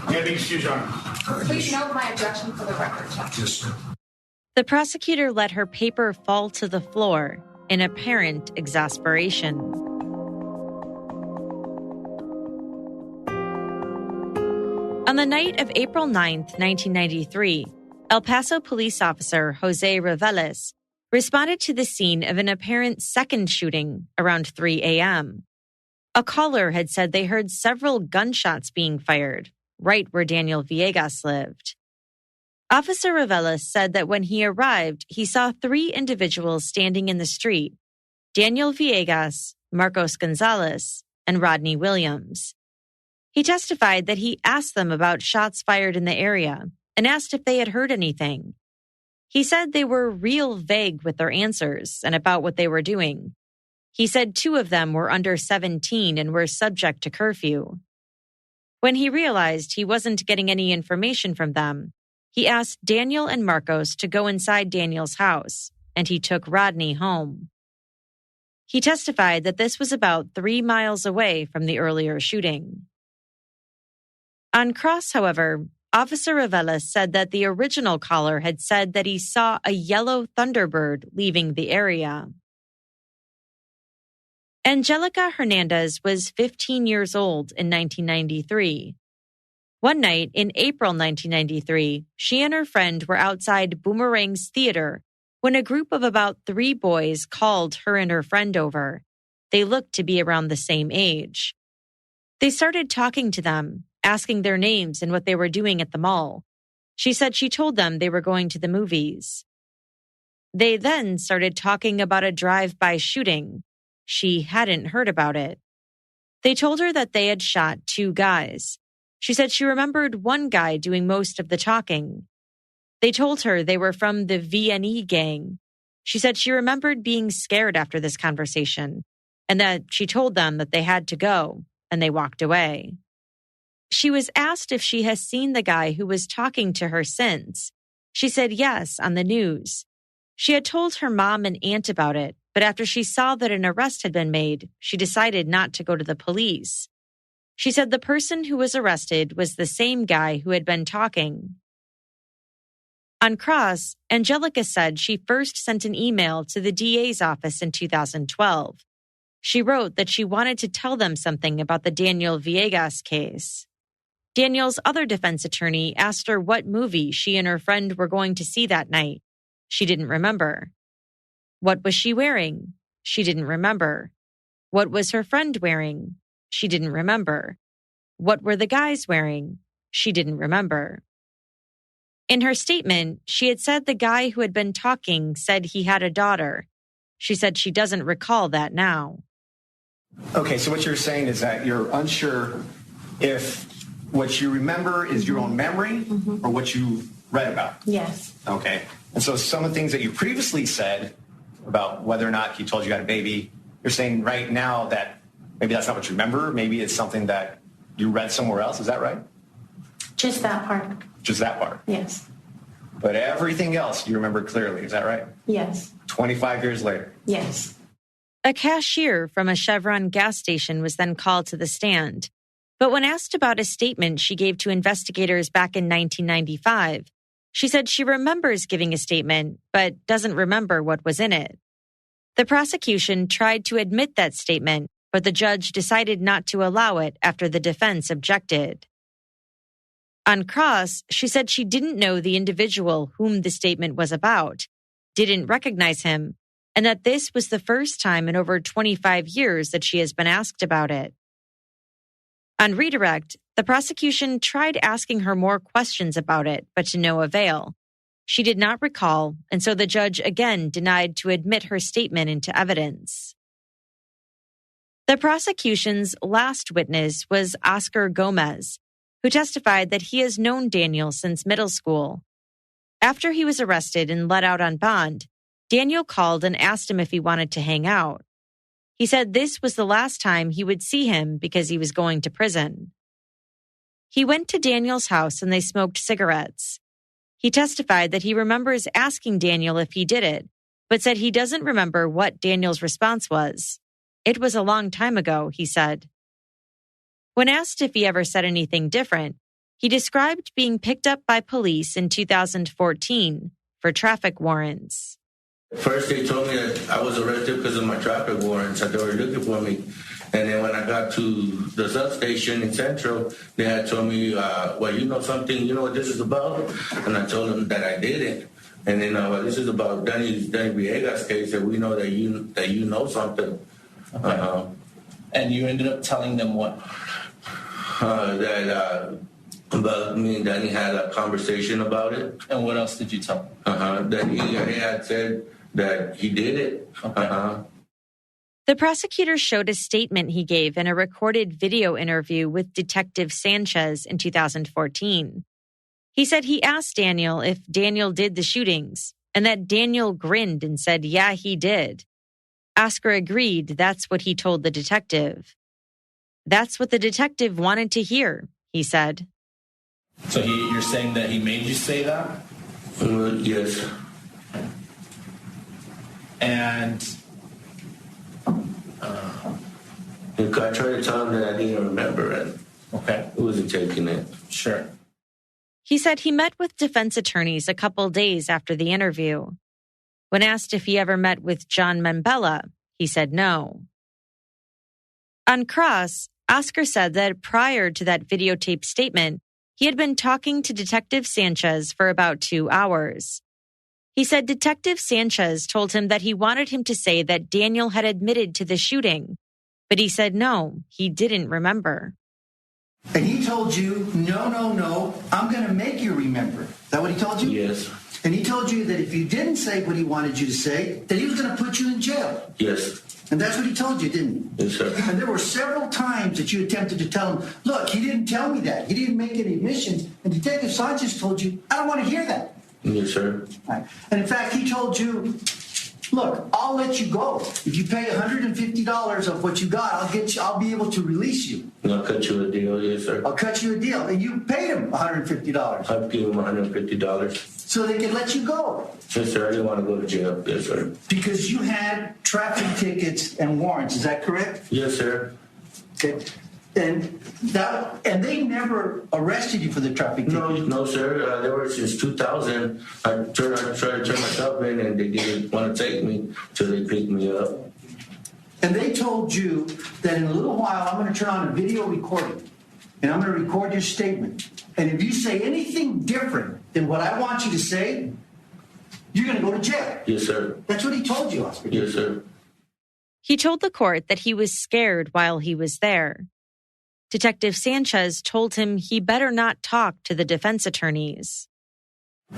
You have to excuse, Your Honor. Please note my objection for the record, Judge. Yes, ma'am. The prosecutor let her paper fall to the floor in apparent exasperation. On the night of April 9th, 1993, El Paso police officer Jose Reveles responded to the scene of an apparent second shooting around 3 a.m. A caller had said they heard several gunshots being fired right where Daniel Villegas lived. Officer Reveles said that when he arrived, he saw 3 individuals standing in the street: Daniel Villegas, Marcos Gonzalez, and Rodney Williams. He testified that he asked them about shots fired in the area and asked if they had heard anything. He said they were real vague with their answers and about what they were doing. He said 2 of them were under 17 and were subject to curfew. When he realized he wasn't getting any information from them, he asked Daniel and Marcos to go inside Daniel's house, and he took Rodney home. He testified that this was about 3 miles away from the earlier shooting. On cross, however, Officer Reveles said that the original caller had said that he saw a yellow Thunderbird leaving the area. Angelica Hernandez was 15 years old in 1993. One night in April 1993, she and her friend were outside Boomerang's theater when a group of about 3 boys called her and her friend over. They looked to be around the same age. They started talking to them, asking their names and what they were doing at the mall. She said she told them they were going to the movies. They then started talking about a drive-by shooting. She hadn't heard about it. They told her that they had shot 2 guys. She said she remembered one guy doing most of the talking. They told her they were from the VNE gang. She said she remembered being scared after this conversation and that she told them that they had to go, and they walked away. She was asked if she has seen the guy who was talking to her since. She said yes, on the news. She had told her mom and aunt about it, but after she saw that an arrest had been made, she decided not to go to the police. She said the person who was arrested was the same guy who had been talking. On cross, Angelica said she first sent an email to the DA's office in 2012. She wrote that she wanted to tell them something about the Daniel Villegas case. Daniel's other defense attorney asked her what movie she and her friend were going to see that night. She didn't remember. What was she wearing? She didn't remember. What was her friend wearing? She didn't remember. What were the guys wearing? She didn't remember. In her statement, she had said the guy who had been talking said he had a daughter. She said she doesn't recall that now. Okay, so what you're saying is that you're unsure if what you remember is your own memory or what you read about. Yes. Okay. And so some of the things that you previously said about whether or not he told you had a baby, you're saying right now that maybe that's not what you remember. Maybe it's something that you read somewhere else. Is that right? Just that part. Just that part? Yes. But everything else you remember clearly. Is that right? Yes. 25 years later? Yes. A cashier from a Chevron gas station was then called to the stand. But when asked about a statement she gave to investigators back in 1995, she said she remembers giving a statement, but doesn't remember what was in it. The prosecution tried to admit that statement, but the judge decided not to allow it after the defense objected. On cross, she said she didn't know the individual whom the statement was about, didn't recognize him, and that this was the first time in over 25 years that she has been asked about it. On redirect, the prosecution tried asking her more questions about it, but to no avail. She did not recall, and so the judge again denied to admit her statement into evidence. The prosecution's last witness was Oscar Gomez, who testified that he has known Daniel since middle school. After he was arrested and let out on bond, Daniel called and asked him if he wanted to hang out. He said this was the last time he would see him because he was going to prison. He went to Daniel's house and they smoked cigarettes. He testified that he remembers asking Daniel if he did it, but said he doesn't remember what Daniel's response was. It was a long time ago, he said. When asked if he ever said anything different, he described being picked up by police in 2014 for traffic warrants. First, they told me that I was arrested because of my traffic warrants, that they were looking for me. And then when I got to the substation in Central, they had told me, well, you know something, you know what this is about? And I told them that I didn't. And then, well, this is about Daniel Villegas' case, and we know that you know something. Okay. And you ended up telling them what? That about me and Danny had a conversation about it. And what else did you tell them? That he had said that he did it. Okay. The prosecutor showed a statement he gave in a recorded video interview with Detective Sanchez in 2014. He said he asked Daniel if Daniel did the shootings, and that Daniel grinned and said, yeah, he did. Oscar agreed that's what he told the detective. That's what the detective wanted to hear, he said. So you're saying that he made you say that? Yes. And I tried to tell him that I didn't remember it. Okay. He wasn't taking it. Sure. He said he met with defense attorneys a couple days after the interview. When asked if he ever met with John Mambella, he said no. On cross, Oscar said that prior to that videotaped statement, he had been talking to Detective Sanchez for about 2 hours. He said Detective Sanchez told him that he wanted him to say that Daniel had admitted to the shooting, but he said no, he didn't remember. And he told you, no, I'm going to make you remember. Is that what he told you? Yes. And he told you that if you didn't say what he wanted you to say, that he was going to put you in jail. Yes. And that's what he told you, didn't he? Yes, sir. And there were several times that you attempted to tell him, look, he didn't tell me that. He didn't make any admissions. And Detective Sanchez told you, I don't want to hear that. Yes, sir. Right. And in fact, he told you, look, I'll let you go. If you pay $150 of what you got, I'll be able to release you. I'll cut you a deal, yes, sir. I'll cut you a deal. And you paid him $150. I'll give him $150. So they could let you go. Yes, sir. I didn't want to go to jail. Yes, sir. Because you had traffic tickets and warrants. Is that correct? Yes, sir. Okay. And they never arrested you for the traffic tickets? No, sir. They were since 2000. I tried to turn myself in, and they didn't want to take me until they picked me up. And they told you that in a little while, I'm going to turn on a video recording, and I'm going to record your statement. And if you say anything different than what I want you to say, you're going to go to jail. Yes, sir. That's what he told you, Oscar. Yes, sir. He told the court that he was scared while he was there. Detective Sanchez told him he better not talk to the defense attorneys.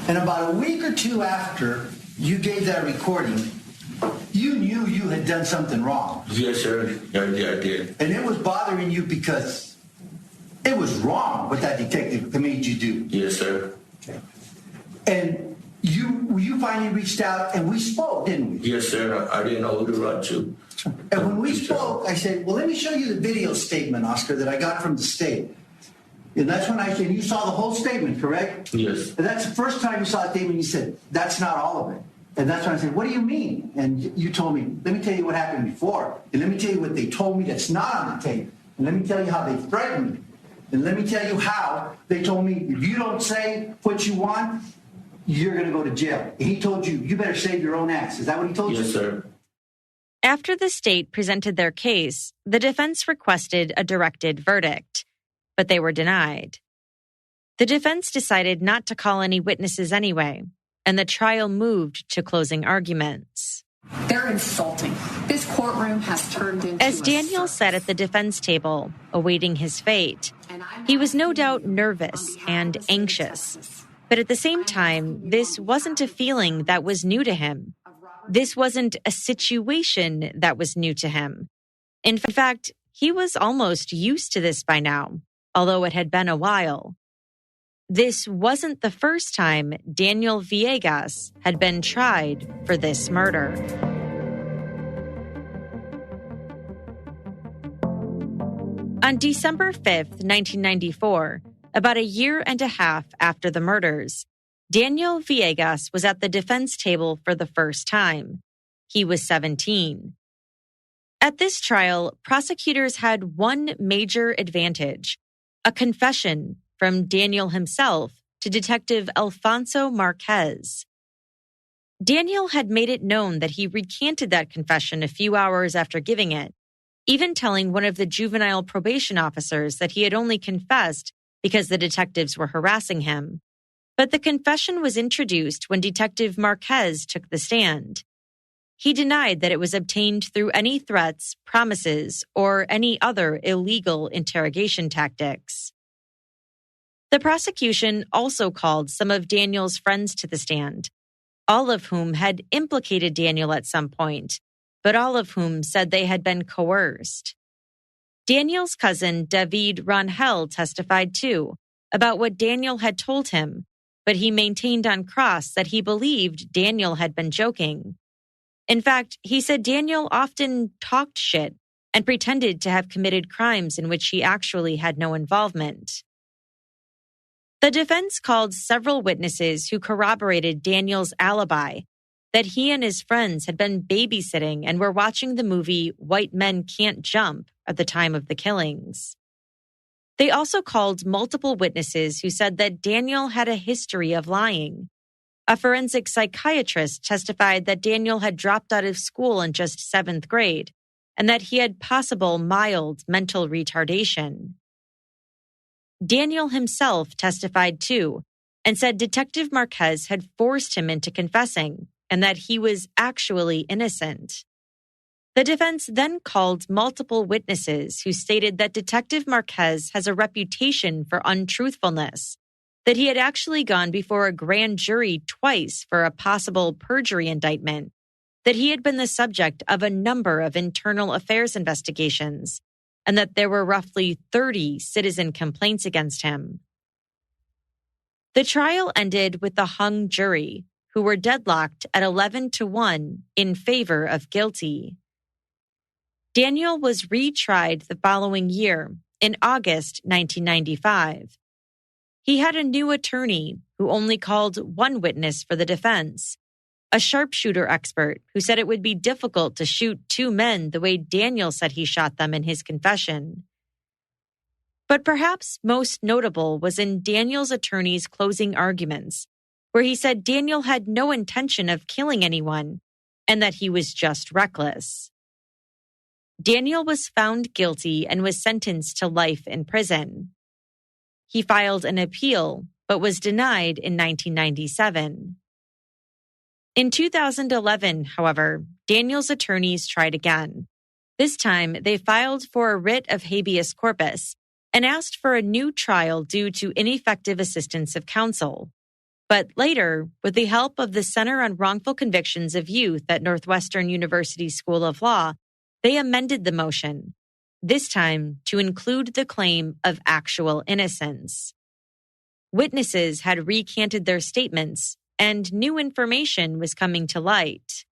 And about a week or two after you gave that recording, you knew you had done something wrong. Yes, sir. I did. And it was bothering you because it was wrong what that detective made you do. Yes, sir. Okay. And you finally reached out and we spoke, didn't we? Yes, sir. I didn't know who to run to. And when we spoke, I said, well, let me show you the video statement, Oscar, that I got from the state. And that's when I said, you saw the whole statement, correct? Yes. And that's the first time you saw the statement, you said, that's not all of it. And that's when I said, what do you mean? And you told me, let me tell you what happened before. And let me tell you what they told me that's not on the tape. And let me tell you how they threatened me. And let me tell you how. They told me, if you don't say what you want, you're going to go to jail. And he told you, you better save your own ass. Is that what he told you? Yes, sir. After the state presented their case, the defense requested a directed verdict, but they were denied. The defense decided not to call any witnesses anyway, and the trial moved to closing arguments. They're insulting. This courtroom has turned into As Daniel sat at the defense table, awaiting his fate, he was no doubt nervous and anxious. But at the same time, this wasn't a feeling that was new to him. This wasn't a situation that was new to him. In fact, he was almost used to this by now, although it had been a while. This wasn't the first time Daniel Villegas had been tried for this murder. On December 5th, 1994, about a year and a half after the murders, Daniel Villegas was at the defense table for the first time. He was 17. At this trial, prosecutors had one major advantage: a confession from Daniel himself to Detective Alfonso Marquez. Daniel had made it known that he recanted that confession a few hours after giving it, even telling one of the juvenile probation officers that he had only confessed because the detectives were harassing him. But the confession was introduced when Detective Marquez took the stand. He denied that it was obtained through any threats, promises, or any other illegal interrogation tactics. The prosecution also called some of Daniel's friends to the stand, all of whom had implicated Daniel at some point, but all of whom said they had been coerced. Daniel's cousin, David Rangel, testified too about what Daniel had told him, but he maintained on cross that he believed Daniel had been joking. In fact, he said Daniel often talked shit and pretended to have committed crimes in which he actually had no involvement. The defense called several witnesses who corroborated Daniel's alibi that he and his friends had been babysitting and were watching the movie White Men Can't Jump at the time of the killings. They also called multiple witnesses who said that Daniel had a history of lying. A forensic psychiatrist testified that Daniel had dropped out of school in just 7th grade and that he had possible mild mental retardation. Daniel himself testified too and said Detective Marquez had forced him into confessing and that he was actually innocent. The defense then called multiple witnesses who stated that Detective Marquez has a reputation for untruthfulness, that he had actually gone before a grand jury twice for a possible perjury indictment, that he had been the subject of a number of internal affairs investigations, and that there were roughly 30 citizen complaints against him. The trial ended with the hung jury, who were deadlocked at 11-1 in favor of guilty. Daniel was retried the following year, in August 1995. He had a new attorney who only called one witness for the defense, a sharpshooter expert who said it would be difficult to shoot two men the way Daniel said he shot them in his confession. But perhaps most notable was in Daniel's attorney's closing arguments, where he said Daniel had no intention of killing anyone and that he was just reckless. Daniel was found guilty and was sentenced to life in prison. He filed an appeal, but was denied in 1997. In 2011, however, Daniel's attorneys tried again. This time, they filed for a writ of habeas corpus and asked for a new trial due to ineffective assistance of counsel. But later, with the help of the Center on Wrongful Convictions of Youth at Northwestern University School of Law, they amended the motion, this time to include the claim of actual innocence. Witnesses had recanted their statements, and new information was coming to light.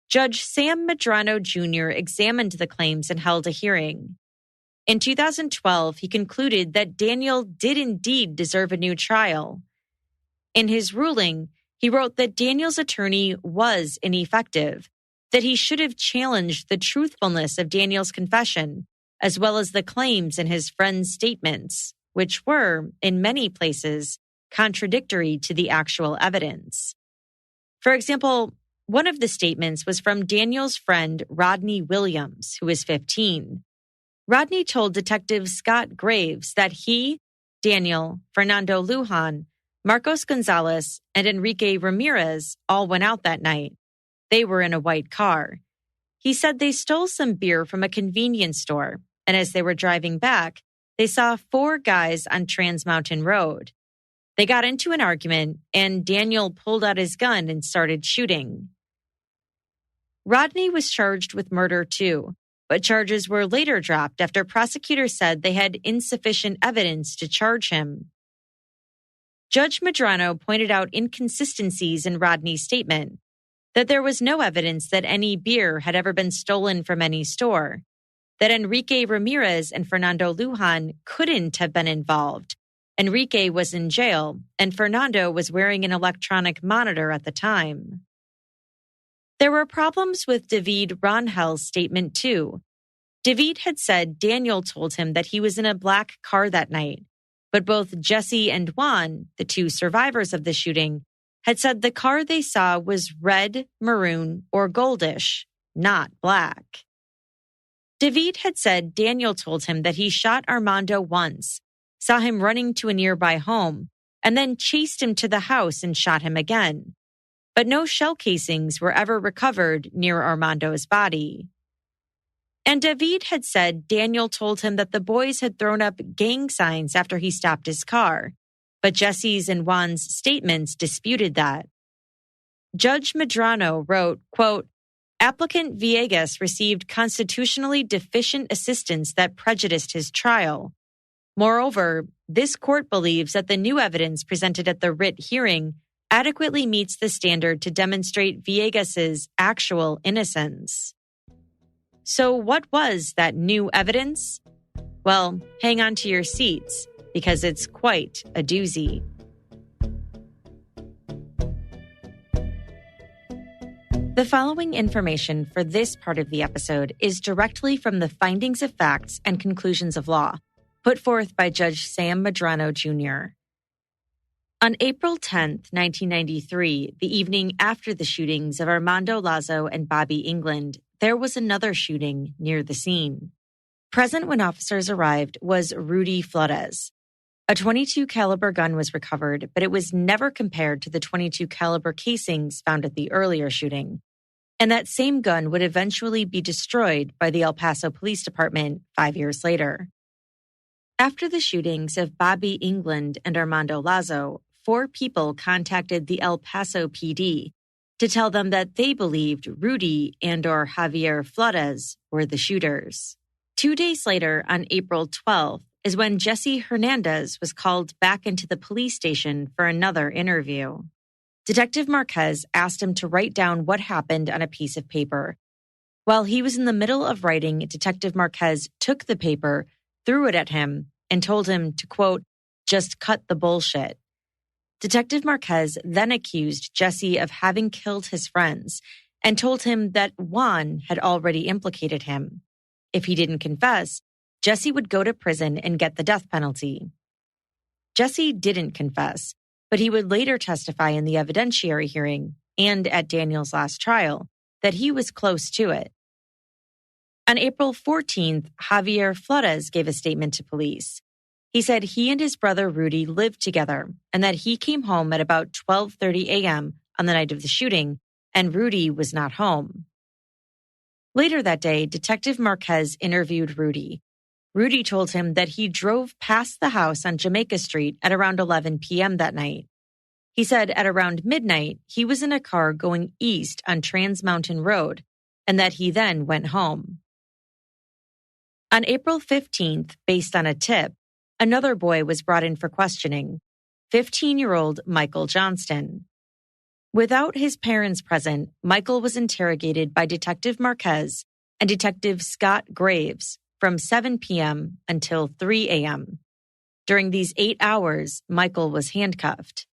Judge Sam Medrano Jr. examined the claims and held a hearing. In 2012, he concluded that Daniel did indeed deserve a new trial. In his ruling, he wrote that Daniel's attorney was ineffective, that he should have challenged the truthfulness of Daniel's confession, as well as the claims in his friend's statements, which were, in many places, contradictory to the actual evidence. For example, one of the statements was from Daniel's friend Rodney Williams, who was 15. Rodney told Detective Scott Graves that he, Daniel, Fernando Lujan, Marcos Gonzalez, and Enrique Ramirez all went out that night. They were in a white car. He said they stole some beer from a convenience store, and as they were driving back, they saw 4 guys on Trans Mountain Road. They got into an argument, and Daniel pulled out his gun and started shooting. Rodney was charged with murder too, but charges were later dropped after prosecutors said they had insufficient evidence to charge him. Judge Medrano pointed out inconsistencies in Rodney's statement, that there was no evidence that any beer had ever been stolen from any store, that Enrique Ramirez and Fernando Lujan couldn't have been involved. Enrique was in jail, and Fernando was wearing an electronic monitor at the time. There were problems with David Ronhel's statement, too. David had said Daniel told him that he was in a black car that night, but both Jesse and Juan, the 2 survivors of the shooting, had said the car they saw was red, maroon, or goldish, not black. David had said Daniel told him that he shot Armando once, saw him running to a nearby home, and then chased him to the house and shot him again. But no shell casings were ever recovered near Armando's body. And David had said Daniel told him that the boys had thrown up gang signs after he stopped his car, but Jesse's and Juan's statements disputed that. Judge Medrano wrote, quote, "Applicant Villegas received constitutionally deficient assistance that prejudiced his trial. Moreover, this court believes that the new evidence presented at the writ hearing adequately meets the standard to demonstrate Villegas's actual innocence." So what was that new evidence? Well, hang on to your seats, because it's quite a doozy. The following information for this part of the episode is directly from the findings of facts and conclusions of law, put forth by Judge Sam Medrano, Jr. On April 10, 1993, the evening after the shootings of Armando Lazo and Bobby England, there was another shooting near the scene. Present when officers arrived was Rudy Flores. A .22 caliber gun was recovered, but it was never compared to the .22 caliber casings found at the earlier shooting. And that same gun would eventually be destroyed by the El Paso Police Department 5 years later. After the shootings of Bobby England and Armando Lazo, 4 people contacted the El Paso PD to tell them that they believed Rudy and/or Javier Flores were the shooters. 2 days later, on April 12th, is when Jesse Hernandez was called back into the police station for another interview. Detective Marquez asked him to write down what happened on a piece of paper. While he was in the middle of writing, Detective Marquez took the paper, threw it at him, and told him to, quote, "just cut the bullshit." Detective Marquez then accused Jesse of having killed his friends and told him that Juan had already implicated him. If he didn't confess, Jesse would go to prison and get the death penalty. Jesse didn't confess, but he would later testify in the evidentiary hearing and at Daniel's last trial that he was close to it. On April 14th, Javier Flores gave a statement to police. He said he and his brother Rudy lived together and that he came home at about 12:30 a.m. on the night of the shooting, and Rudy was not home. Later that day, Detective Marquez interviewed Rudy. Rudy told him that he drove past the house on Jamaica Street at around 11 p.m. that night. He said at around midnight, he was in a car going east on Trans Mountain Road, and that he then went home. On April 15th, based on a tip, another boy was brought in for questioning, 15-year-old Michael Johnston. Without his parents present, Michael was interrogated by Detective Marquez and Detective Scott Graves from 7 p.m. until 3 a.m. During these 8 hours, Michael was handcuffed.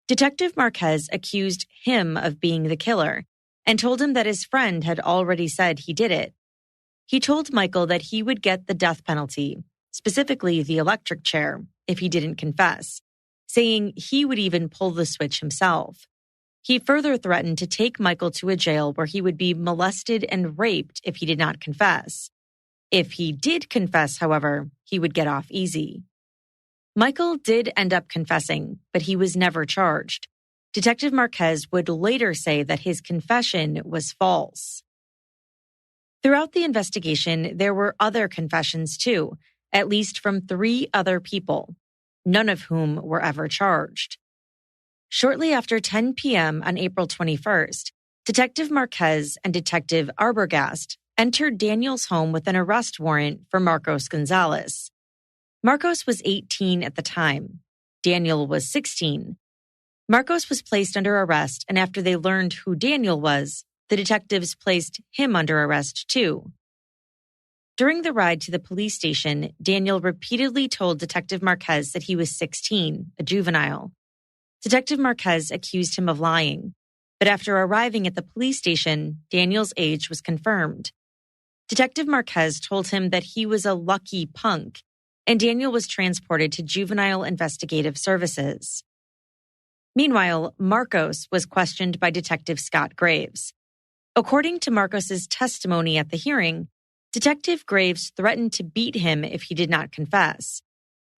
Detective Marquez accused him of being the killer and told him that his friend had already said he did it. He told Michael that he would get the death penalty, specifically the electric chair, if he didn't confess, saying he would even pull the switch himself. He further threatened to take Michael to a jail where he would be molested and raped if he did not confess. If he did confess, however, he would get off easy. Michael did end up confessing, but he was never charged. Detective Marquez would later say that his confession was false. Throughout the investigation, there were other confessions too, at least from 3 other people, none of whom were ever charged. Shortly after 10 p.m. on April 21st, Detective Marquez and Detective Arbogast entered Daniel's home with an arrest warrant for Marcos Gonzalez. Marcos was 18 at the time. Daniel was 16. Marcos was placed under arrest, and after they learned who Daniel was, the detectives placed him under arrest too. During the ride to the police station, Daniel repeatedly told Detective Marquez that he was 16, a juvenile. Detective Marquez accused him of lying, but after arriving at the police station, Daniel's age was confirmed. Detective Marquez told him that he was a lucky punk, and Daniel was transported to Juvenile Investigative Services. Meanwhile, Marcos was questioned by Detective Scott Graves. According to Marcos's testimony at the hearing, Detective Graves threatened to beat him if he did not confess.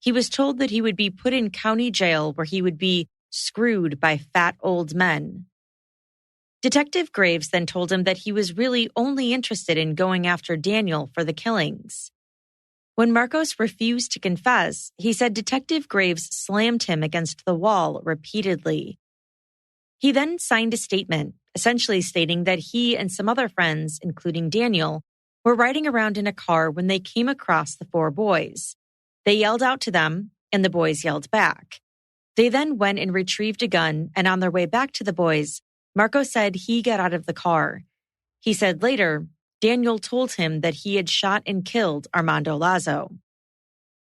He was told that he would be put in county jail where he would be screwed by fat old men. Detective Graves then told him that he was really only interested in going after Daniel for the killings. When Marcos refused to confess, he said Detective Graves slammed him against the wall repeatedly. He then signed a statement, essentially stating that he and some other friends, including Daniel, were riding around in a car when they came across the 4 boys. They yelled out to them, and the boys yelled back. They then went and retrieved a gun, and on their way back to the boys, Marcos said he got out of the car. He said later, Daniel told him that he had shot and killed Armando Lazo.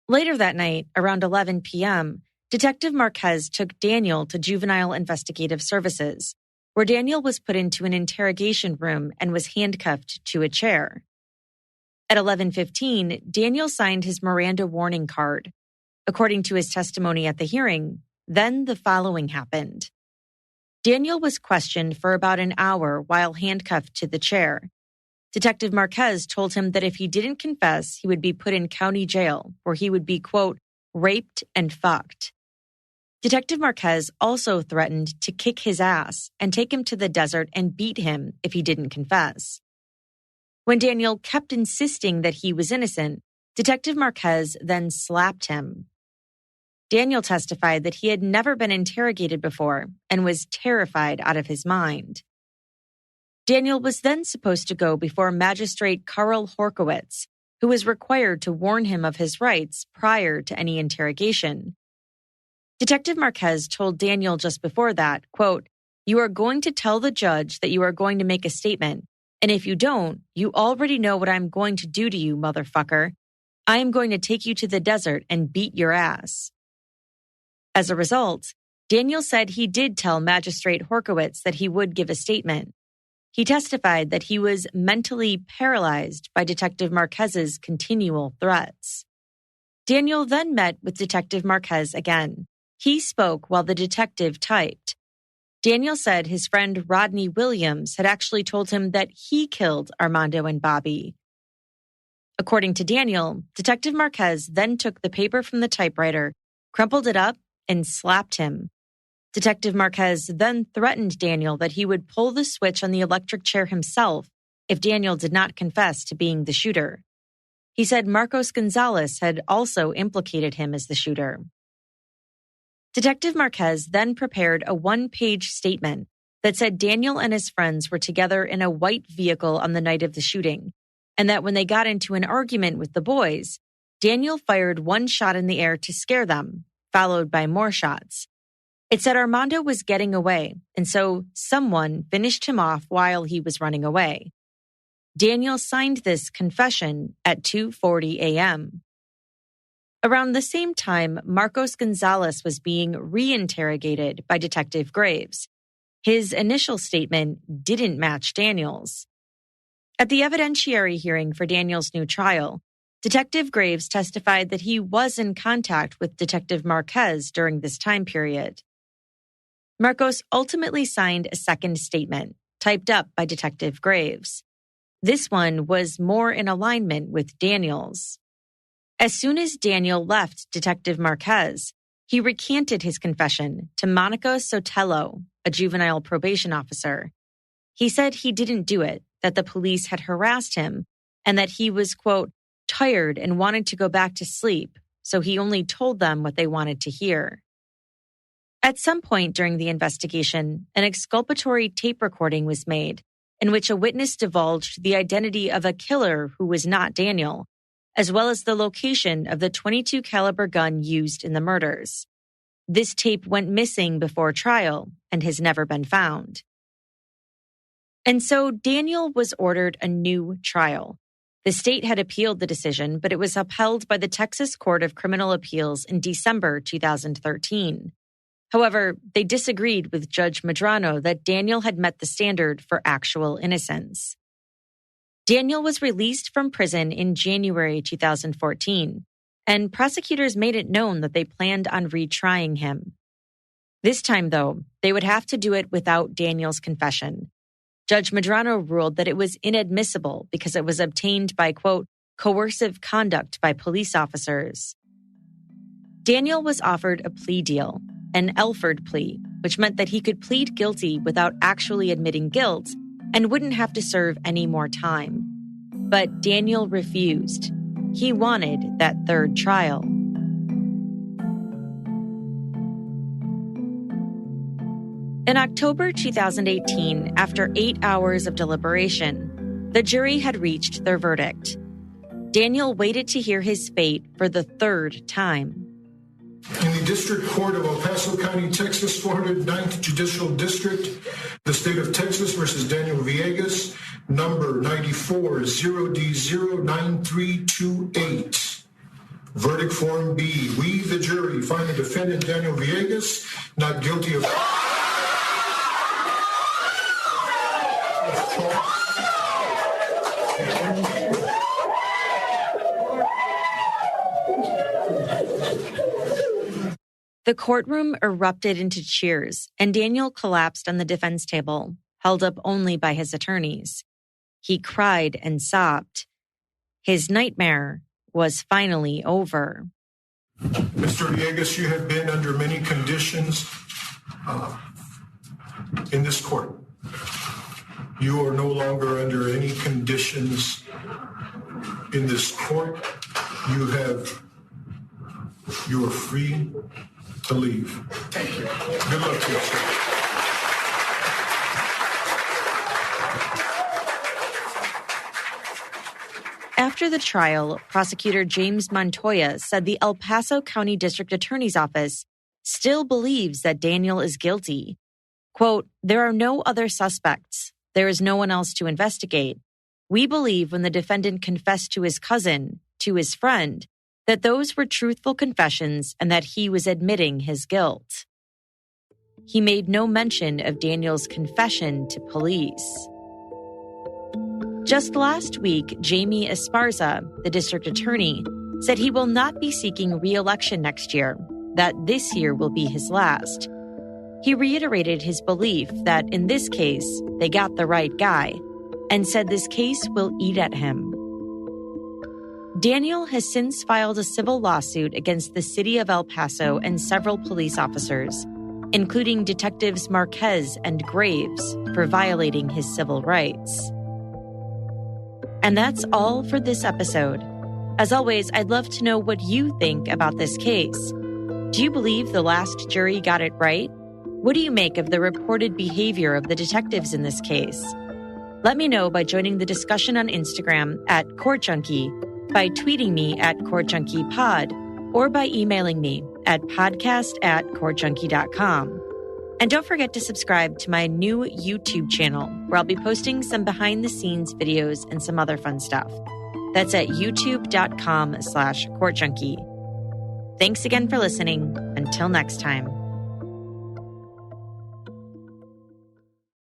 Later that night, around 11 p.m., Detective Marquez took Daniel to Juvenile Investigative Services, where Daniel was put into an interrogation room and was handcuffed to a chair. At 11:15, Daniel signed his Miranda warning card. According to his testimony at the hearing, then the following happened. Daniel was questioned for about an hour while handcuffed to the chair. Detective Marquez told him that if he didn't confess, he would be put in county jail, where he would be, quote, raped and fucked. Detective Marquez also threatened to kick his ass and take him to the desert and beat him if he didn't confess. When Daniel kept insisting that he was innocent, Detective Marquez then slapped him. Daniel testified that he had never been interrogated before and was terrified out of his mind. Daniel was then supposed to go before Magistrate Karl Horkowitz, who was required to warn him of his rights prior to any interrogation. Detective Marquez told Daniel just before that, quote, "You are going to tell the judge that you are going to make a statement, and if you don't, you already know what I'm going to do to you, motherfucker. I am going to take you to the desert and beat your ass." As a result, Daniel said he did tell Magistrate Horkowitz that he would give a statement. He testified that he was mentally paralyzed by Detective Marquez's continual threats. Daniel then met with Detective Marquez again. He spoke while the detective typed. Daniel said his friend Rodney Williams had actually told him that he killed Armando and Bobby. According to Daniel, Detective Marquez then took the paper from the typewriter, crumpled it up, and slapped him. Detective Marquez then threatened Daniel that he would pull the switch on the electric chair himself if Daniel did not confess to being the shooter. He said Marcos Gonzalez had also implicated him as the shooter. Detective Marquez then prepared a 1-page statement that said Daniel and his friends were together in a white vehicle on the night of the shooting, and that when they got into an argument with the boys, Daniel fired one shot in the air to scare them, followed by more shots. It said Armando was getting away, and so someone finished him off while he was running away. Daniel signed this confession at 2:40 a.m. Around the same time, Marcos Gonzalez was being reinterrogated by Detective Graves. His initial statement didn't match Daniel's. At the evidentiary hearing for Daniel's new trial, Detective Graves testified that he was in contact with Detective Marquez during this time period. Marcos ultimately signed a second statement, typed up by Detective Graves. This one was more in alignment with Daniel's. As soon as Daniel left Detective Marquez, he recanted his confession to Monica Sotelo, a juvenile probation officer. He said he didn't do it, that the police had harassed him, and that he was, quote, tired and wanted to go back to sleep, so he only told them what they wanted to hear. At some point during the investigation, an exculpatory tape recording was made in which a witness divulged the identity of a killer who was not Daniel, as well as the location of the .22 caliber gun used in the murders. This tape went missing before trial and has never been found. And so Daniel was ordered a new trial. The state had appealed the decision, but it was upheld by the Texas Court of Criminal Appeals in December 2013. However, they disagreed with Judge Medrano that Daniel had met the standard for actual innocence. Daniel was released from prison in January 2014, and prosecutors made it known that they planned on retrying him. This time, though, they would have to do it without Daniel's confession. Judge Medrano ruled that it was inadmissible because it was obtained by, quote, coercive conduct by police officers. Daniel was offered a plea deal, an Elford plea, which meant that he could plead guilty without actually admitting guilt and wouldn't have to serve any more time. But Daniel refused. He wanted that third trial. In October 2018, after 8 hours of deliberation, the jury had reached their verdict. Daniel waited to hear his fate for the third time. In the District Court of El Paso County, Texas, 409th Judicial District, the State of Texas versus Daniel Villegas, number 94-0D09328. Verdict Form B. We, the jury, find the defendant Daniel Villegas not guilty of... The courtroom erupted into cheers, and Daniel collapsed on the defense table, held up only by his attorneys. He cried and sobbed. His nightmare was finally over. Mr. Villegas, you have been under many conditions in this court. You are no longer under any conditions in this court. You are free to leave. Thank you. Good luck to you, sir. After the trial, prosecutor James Montoya said the El Paso County District Attorney's Office still believes that Daniel is guilty. Quote, there are no other suspects. There is no one else to investigate. We believe when the defendant confessed to his cousin, to his friend, that those were truthful confessions and that he was admitting his guilt. He made no mention of Daniel's confession to police. Just last week, Jamie Esparza, the district attorney, said he will not be seeking re-election next year, that this year will be his last. He reiterated his belief that in this case, they got the right guy, and said this case will eat at him. Daniel has since filed a civil lawsuit against the city of El Paso and several police officers, including Detectives Marquez and Graves, for violating his civil rights. And that's all for this episode. As always, I'd love to know what you think about this case. Do you believe the last jury got it right? What do you make of the reported behavior of the detectives in this case? Let me know by joining the discussion on Instagram at CourtJunkie, by tweeting me at CourtJunkiePod, or by emailing me at podcast@CourtJunkie.com. And don't forget to subscribe to my new YouTube channel, where I'll be posting some behind-the-scenes videos and some other fun stuff. That's at youtube.com/CourtJunkie. Thanks again for listening. Until next time.